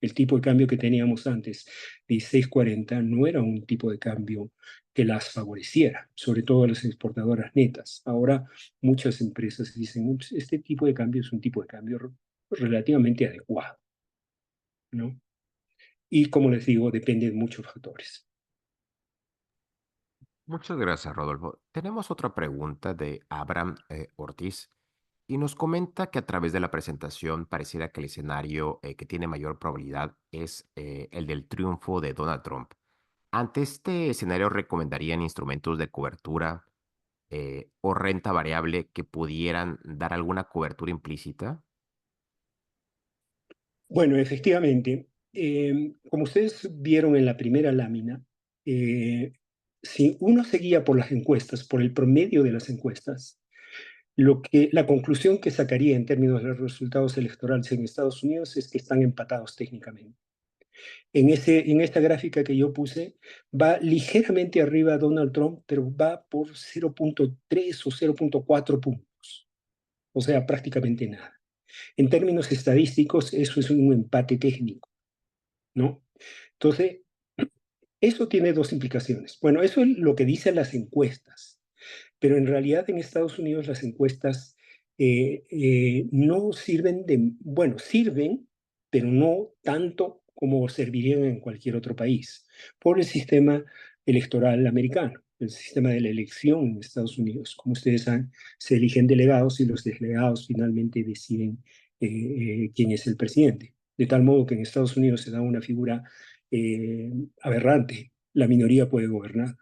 El tipo de cambio que teníamos antes, 16.40, no era un tipo de cambio que las favoreciera, sobre todo a las exportadoras netas. Ahora muchas empresas dicen, "Ups, este tipo de cambio es un tipo de cambio relativamente adecuado, ¿no?" Y como les digo, depende de muchos factores. Muchas gracias, Rodolfo. Tenemos otra pregunta de Abraham Ortiz y nos comenta que a través de la presentación pareciera que el escenario que tiene mayor probabilidad es el del triunfo de Donald Trump. Ante este escenario, ¿recomendarían instrumentos de cobertura o renta variable que pudieran dar alguna cobertura implícita? Bueno, efectivamente, como ustedes vieron en la primera lámina, si uno seguía por las encuestas, por el promedio de las encuestas, La conclusión que sacaría en términos de los resultados electorales en Estados Unidos es que están empatados técnicamente. En esta gráfica que yo puse, va ligeramente arriba Donald Trump, pero va por 0.3 o 0.4 puntos. O sea, prácticamente nada. En términos estadísticos, eso es un empate técnico, ¿no? Entonces, eso tiene dos implicaciones. Bueno, eso es lo que dicen las encuestas, pero en realidad en Estados Unidos las encuestas no sirven bueno, sirven, pero no tanto como servirían en cualquier otro país, por el sistema electoral americano, el sistema de la elección en Estados Unidos. Como ustedes saben, se eligen delegados y los delegados finalmente deciden quién es el presidente. De tal modo que en Estados Unidos se da una figura aberrante. La minoría puede gobernar,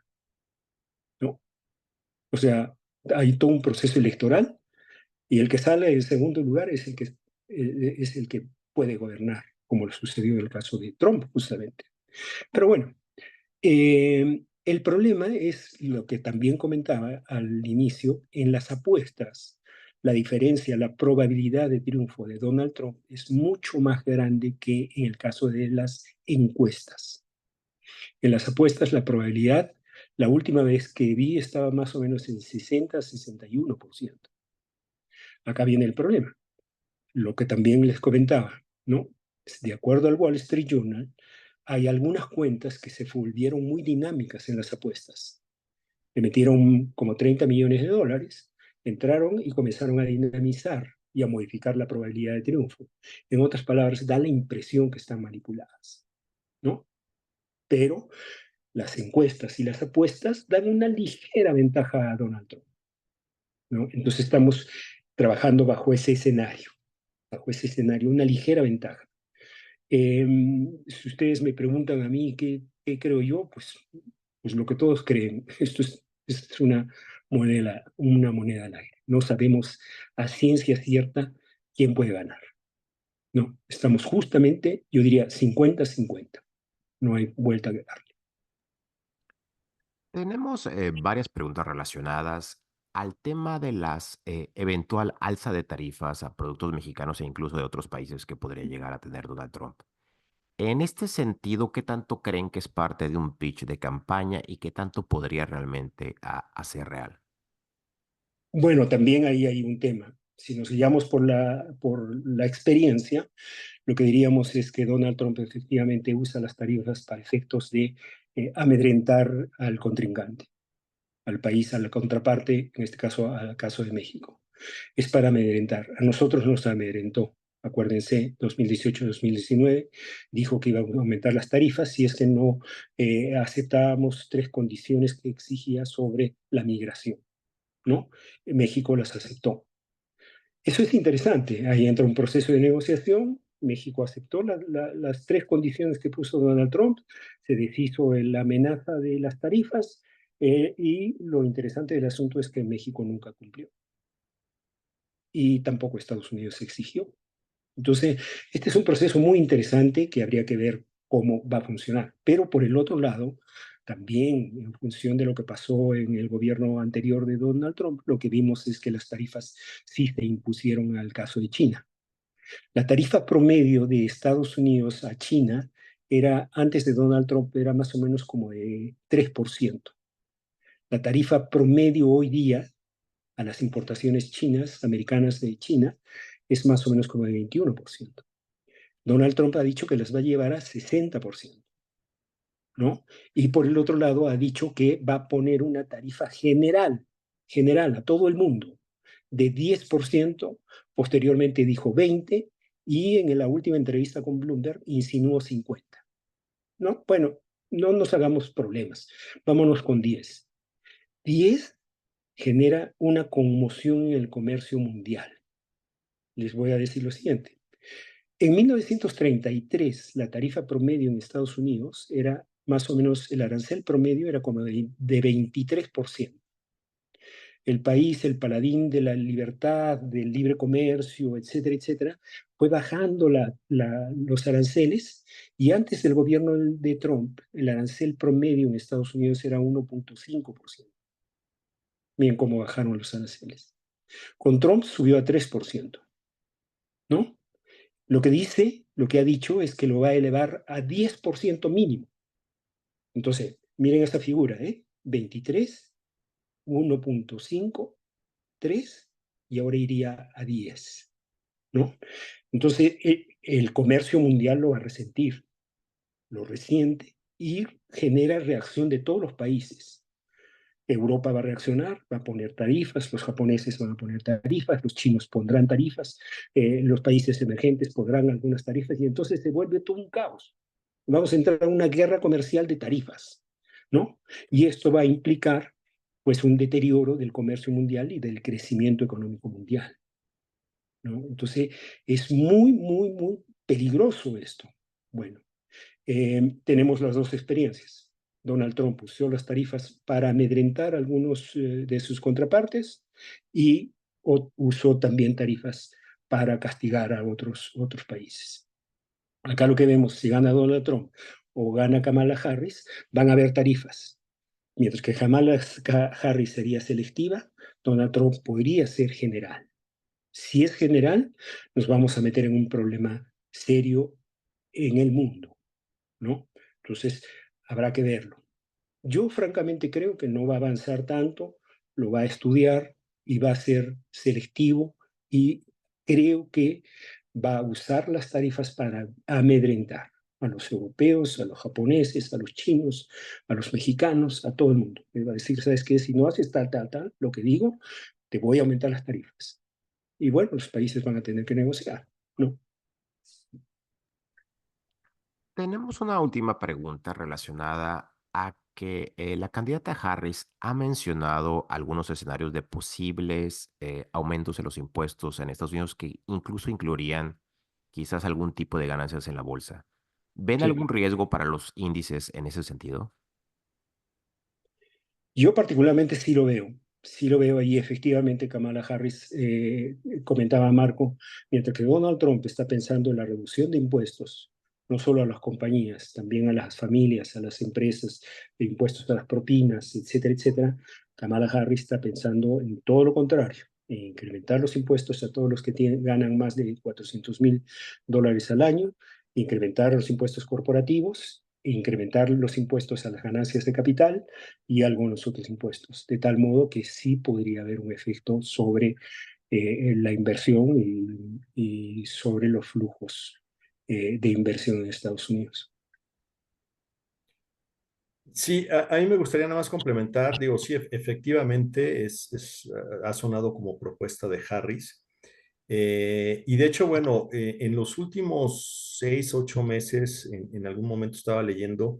¿no? O sea, hay todo un proceso electoral y el que sale en segundo lugar es el que puede gobernar, como lo sucedió en el caso de Trump, justamente. Pero bueno, el problema es lo que también comentaba al inicio, en las apuestas, la diferencia, la probabilidad de triunfo de Donald Trump es mucho más grande que en el caso de las encuestas. En las apuestas, la probabilidad, la última vez que vi, estaba más o menos en 60-61%. Acá viene el problema, lo que también les comentaba, ¿no? De acuerdo al Wall Street Journal, hay algunas cuentas que se volvieron muy dinámicas en las apuestas. Le metieron como 30 millones de dólares, entraron y comenzaron a dinamizar y a modificar la probabilidad de triunfo. En otras palabras, da la impresión que están manipuladas, ¿no? Pero las encuestas y las apuestas dan una ligera ventaja a Donald Trump, ¿no? Entonces estamos trabajando bajo ese escenario, una ligera ventaja. Si ustedes me preguntan a mí qué creo yo, pues lo que todos creen. Esto es una moneda al aire. No sabemos a ciencia cierta quién puede ganar. No, estamos justamente, yo diría, 50-50. No hay vuelta a darle. Tenemos varias preguntas relacionadas al tema de las eventual alza de tarifas a productos mexicanos e incluso de otros países que podría llegar a tener Donald Trump. En este sentido, ¿qué tanto creen que es parte de un pitch de campaña y qué tanto podría realmente hacer real? Bueno, también ahí hay un tema. Si nos guiamos por la experiencia, lo que diríamos es que Donald Trump efectivamente usa las tarifas para efectos de amedrentar al contrincante, al país, a la contraparte, en este caso al caso de México. Es para amedrentar. A nosotros nos amedrentó. Acuérdense, 2018-2019 dijo que iba a aumentar las tarifas si es que no aceptábamos tres condiciones que exigía sobre la migración, ¿no? México las aceptó. Eso es interesante. Ahí entra un proceso de negociación. México aceptó las tres condiciones que puso Donald Trump. Se deshizo la amenaza de las tarifas y lo interesante del asunto es que México nunca cumplió. Y tampoco Estados Unidos exigió. Entonces, este es un proceso muy interesante que habría que ver cómo va a funcionar. Pero por el otro lado, también en función de lo que pasó en el gobierno anterior de Donald Trump, lo que vimos es que las tarifas sí se impusieron al caso de China. La tarifa promedio de Estados Unidos a China era, antes de Donald Trump, era más o menos como de 3%. La tarifa promedio hoy día a las importaciones chinas, americanas de China, es más o menos como de 21%. Donald Trump ha dicho que las va a llevar a 60%, ¿no? Y por el otro lado ha dicho que va a poner una tarifa general a todo el mundo, de 10%, posteriormente dijo 20%, y en la última entrevista con Bloomberg insinuó 50%, ¿no? Bueno, no nos hagamos problemas, vámonos con 10. 10 genera una conmoción en el comercio mundial. Les voy a decir lo siguiente. En 1933, la tarifa promedio en Estados Unidos era más o menos, el arancel promedio era como de 23%. El país, el paladín de la libertad, del libre comercio, etcétera, etcétera, fue bajando los aranceles y antes del gobierno de Trump, el arancel promedio en Estados Unidos era 1.5%. Miren cómo bajaron los aranceles. Con Trump subió a 3%, ¿no? Lo que ha dicho es que lo va a elevar a 10% mínimo. Entonces, miren esta figura, 23, 1.5, 3, y ahora iría a 10, ¿no? Entonces, el comercio mundial lo va a resentir, lo resiente y genera reacción de todos los países. Europa va a reaccionar, va a poner tarifas, los japoneses van a poner tarifas, los chinos pondrán tarifas, los países emergentes pondrán algunas tarifas y entonces se vuelve todo un caos. Vamos a entrar a una guerra comercial de tarifas, ¿no? Y esto va a implicar pues un deterioro del comercio mundial y del crecimiento económico mundial, ¿no? Entonces es muy, muy, muy peligroso esto. Bueno, tenemos las dos experiencias. Donald Trump usó las tarifas para amedrentar a algunos de sus contrapartes y usó también tarifas para castigar a otros países. Acá lo que vemos, si gana Donald Trump o gana Kamala Harris, van a haber tarifas. Mientras que Kamala Harris sería selectiva, Donald Trump podría ser general. Si es general, nos vamos a meter en un problema serio en el mundo, ¿no? Entonces, habrá que verlo. Yo francamente creo que no va a avanzar tanto, lo va a estudiar y va a ser selectivo y creo que va a usar las tarifas para amedrentar a los europeos, a los japoneses, a los chinos, a los mexicanos, a todo el mundo. Le va a decir, ¿sabes qué? Si no haces tal, tal, tal, lo que digo, te voy a aumentar las tarifas. Y bueno, los países van a tener que negociar, ¿no? Tenemos una última pregunta relacionada a que la candidata Harris ha mencionado algunos escenarios de posibles aumentos en los impuestos en Estados Unidos que incluso incluirían quizás algún tipo de ganancias en la bolsa. ¿Ven algún Sí. riesgo para los índices en ese sentido? Yo particularmente sí lo veo y efectivamente Kamala Harris comentaba a Marco, mientras que Donald Trump está pensando en la reducción de impuestos, no solo a las compañías, también a las familias, a las empresas, de impuestos a las propinas, etcétera, etcétera, Kamala Harris está pensando en todo lo contrario, en incrementar los impuestos a todos los que ganan más de $400,000 al año, incrementar los impuestos corporativos, incrementar los impuestos a las ganancias de capital y algunos otros impuestos, de tal modo que sí podría haber un efecto sobre la inversión y sobre los flujos de inversión en Estados Unidos. Sí, a mí me gustaría nada más complementar, digo, sí, efectivamente ha sonado como propuesta de Harris. Y de hecho, bueno, en los últimos 6, 8 meses, en algún momento estaba leyendo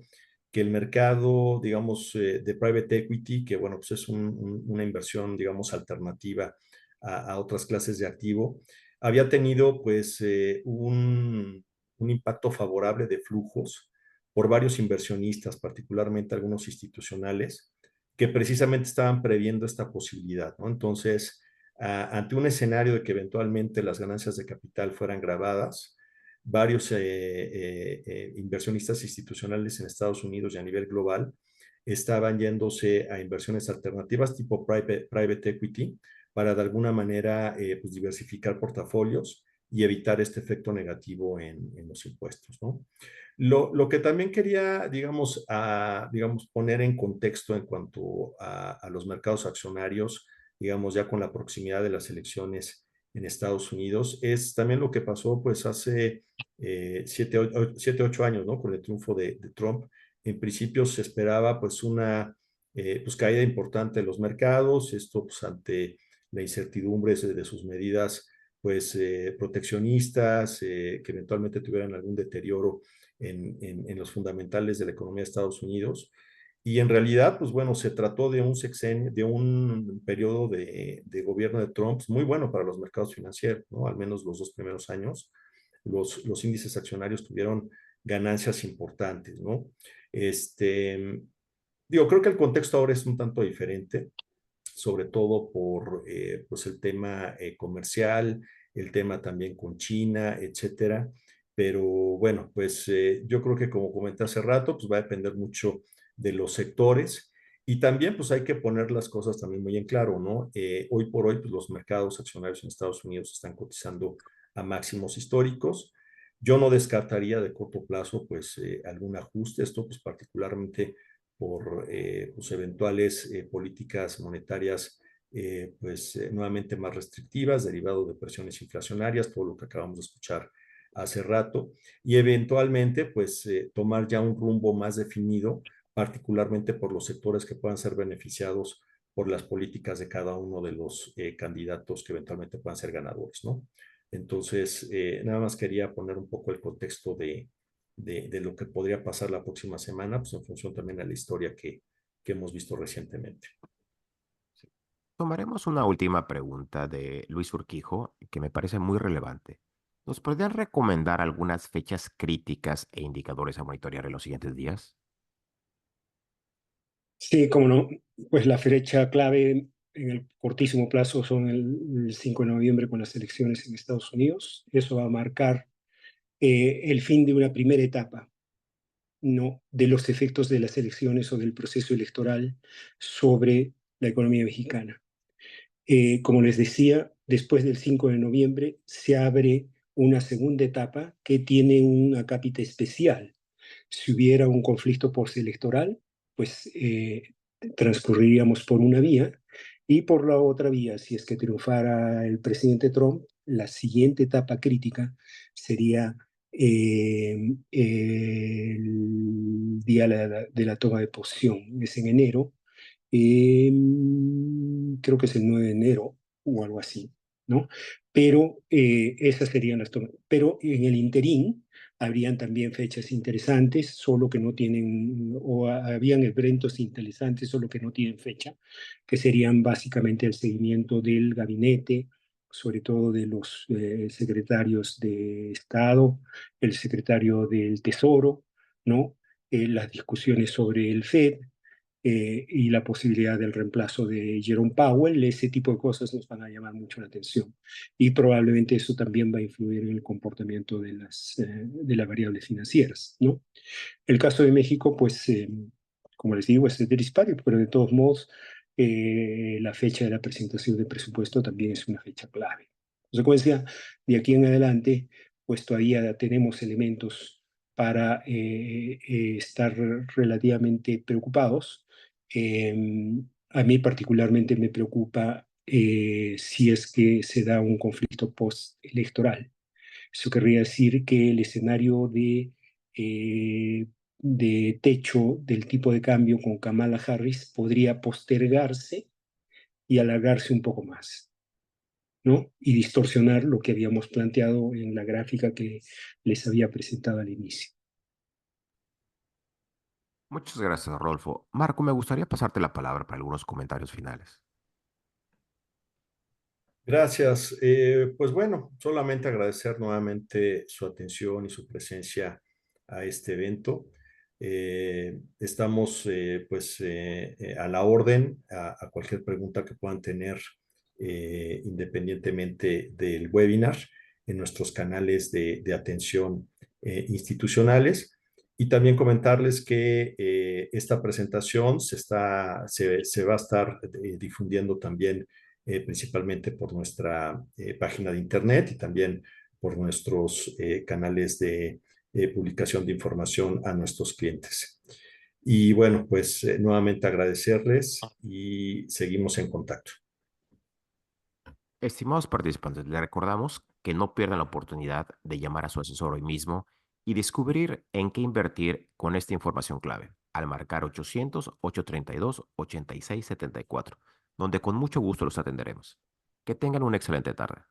que el mercado, digamos, de private equity, que bueno, pues es una inversión, digamos, alternativa a otras clases de activo, había tenido pues un impacto favorable de flujos por varios inversionistas, particularmente algunos institucionales, que precisamente estaban previendo esta posibilidad, ¿no? Entonces, ante un escenario de que eventualmente las ganancias de capital fueran grabadas, varios inversionistas institucionales en Estados Unidos y a nivel global estaban yéndose a inversiones alternativas tipo private equity para de alguna manera pues diversificar portafolios y evitar este efecto negativo en los impuestos, ¿no? Lo que también quería, digamos, poner en contexto en cuanto a los mercados accionarios, digamos, ya con la proximidad de las elecciones en Estados Unidos, es también lo que pasó pues hace 7, 8 años, ¿no? Con el triunfo de Trump. En principio se esperaba pues una pues, caída importante de los mercados, esto pues ante la incertidumbre de sus medidas pues proteccionistas, que eventualmente tuvieran algún deterioro en los fundamentales de la economía de Estados Unidos. Y en realidad, pues bueno, se trató de un sexenio, de un periodo de gobierno de Trump muy bueno para los mercados financieros, ¿no? Al menos los 2 primeros años, los índices accionarios tuvieron ganancias importantes, ¿no? Creo que el contexto ahora es un tanto diferente, sobre todo por pues el tema comercial, el tema también con China, etcétera. Pero bueno, pues yo creo que como comenté hace rato, pues va a depender mucho de los sectores. Y también pues hay que poner las cosas también muy en claro, ¿no? Hoy por hoy pues, los mercados accionarios en Estados Unidos están cotizando a máximos históricos. Yo no descartaría de corto plazo pues algún ajuste, esto pues particularmente por pues, eventuales políticas monetarias nuevamente más restrictivas, derivado de presiones inflacionarias, todo lo que acabamos de escuchar hace rato, y eventualmente pues tomar ya un rumbo más definido, particularmente por los sectores que puedan ser beneficiados por las políticas de cada uno de los candidatos que eventualmente puedan ser ganadores, ¿no? Entonces, nada más quería poner un poco el contexto de lo que podría pasar la próxima semana, pues en función también de la historia que hemos visto recientemente. Tomaremos una última pregunta de Luis Urquijo que me parece muy relevante. ¿Nos podrían recomendar algunas fechas críticas e indicadores a monitorear en los siguientes días? Sí, cómo no. Pues la fecha clave en el cortísimo plazo son el 5 de noviembre con las elecciones en Estados Unidos. Eso va a marcar el fin de una primera etapa, ¿no? De los efectos de las elecciones o del proceso electoral sobre la economía mexicana. Como les decía, después del 5 de noviembre se abre una segunda etapa que tiene un acápite especial. Si hubiera un conflicto postelectoral, pues transcurriríamos por una vía y por la otra vía, si es que triunfara el presidente Trump, la siguiente etapa crítica sería el día de la toma de posición, es en enero, creo que es el 9 de enero o algo así, ¿no? Pero esas serían las tomas. Pero en el interín habrían también fechas interesantes, solo que no tienen, o habían eventos interesantes, solo que no tienen fecha, que serían básicamente el seguimiento del gabinete, sobre todo de los secretarios de Estado, el secretario del Tesoro, ¿no? Las discusiones sobre el FED, y la posibilidad del reemplazo de Jerome Powell, ese tipo de cosas nos van a llamar mucho la atención. Y probablemente eso también va a influir en el comportamiento de las variables financieras, ¿no? El caso de México, pues, como les digo, es de disparo, pero de todos modos, la fecha de la presentación del presupuesto también es una fecha clave. En consecuencia, de aquí en adelante, pues todavía tenemos elementos para estar relativamente preocupados. A mí particularmente me preocupa si es que se da un conflicto postelectoral. Eso querría decir que el escenario de techo del tipo de cambio con Kamala Harris podría postergarse y alargarse un poco más, ¿no? Y distorsionar lo que habíamos planteado en la gráfica que les había presentado al inicio. Muchas gracias, Rodolfo. Marco, me gustaría pasarte la palabra para algunos comentarios finales. Gracias. Pues bueno, solamente agradecer nuevamente su atención y su presencia a este evento. Estamos a la orden a cualquier pregunta que puedan tener independientemente del webinar en nuestros canales de atención institucionales. Y también comentarles que esta presentación se va a estar difundiendo también principalmente por nuestra página de internet y también por nuestros canales de publicación de información a nuestros clientes. Y bueno, pues nuevamente agradecerles y seguimos en contacto. Estimados participantes, les recordamos que no pierdan la oportunidad de llamar a su asesor hoy mismo y descubrir en qué invertir con esta información clave al marcar 800-832-8674, donde con mucho gusto los atenderemos. Que tengan una excelente tarde.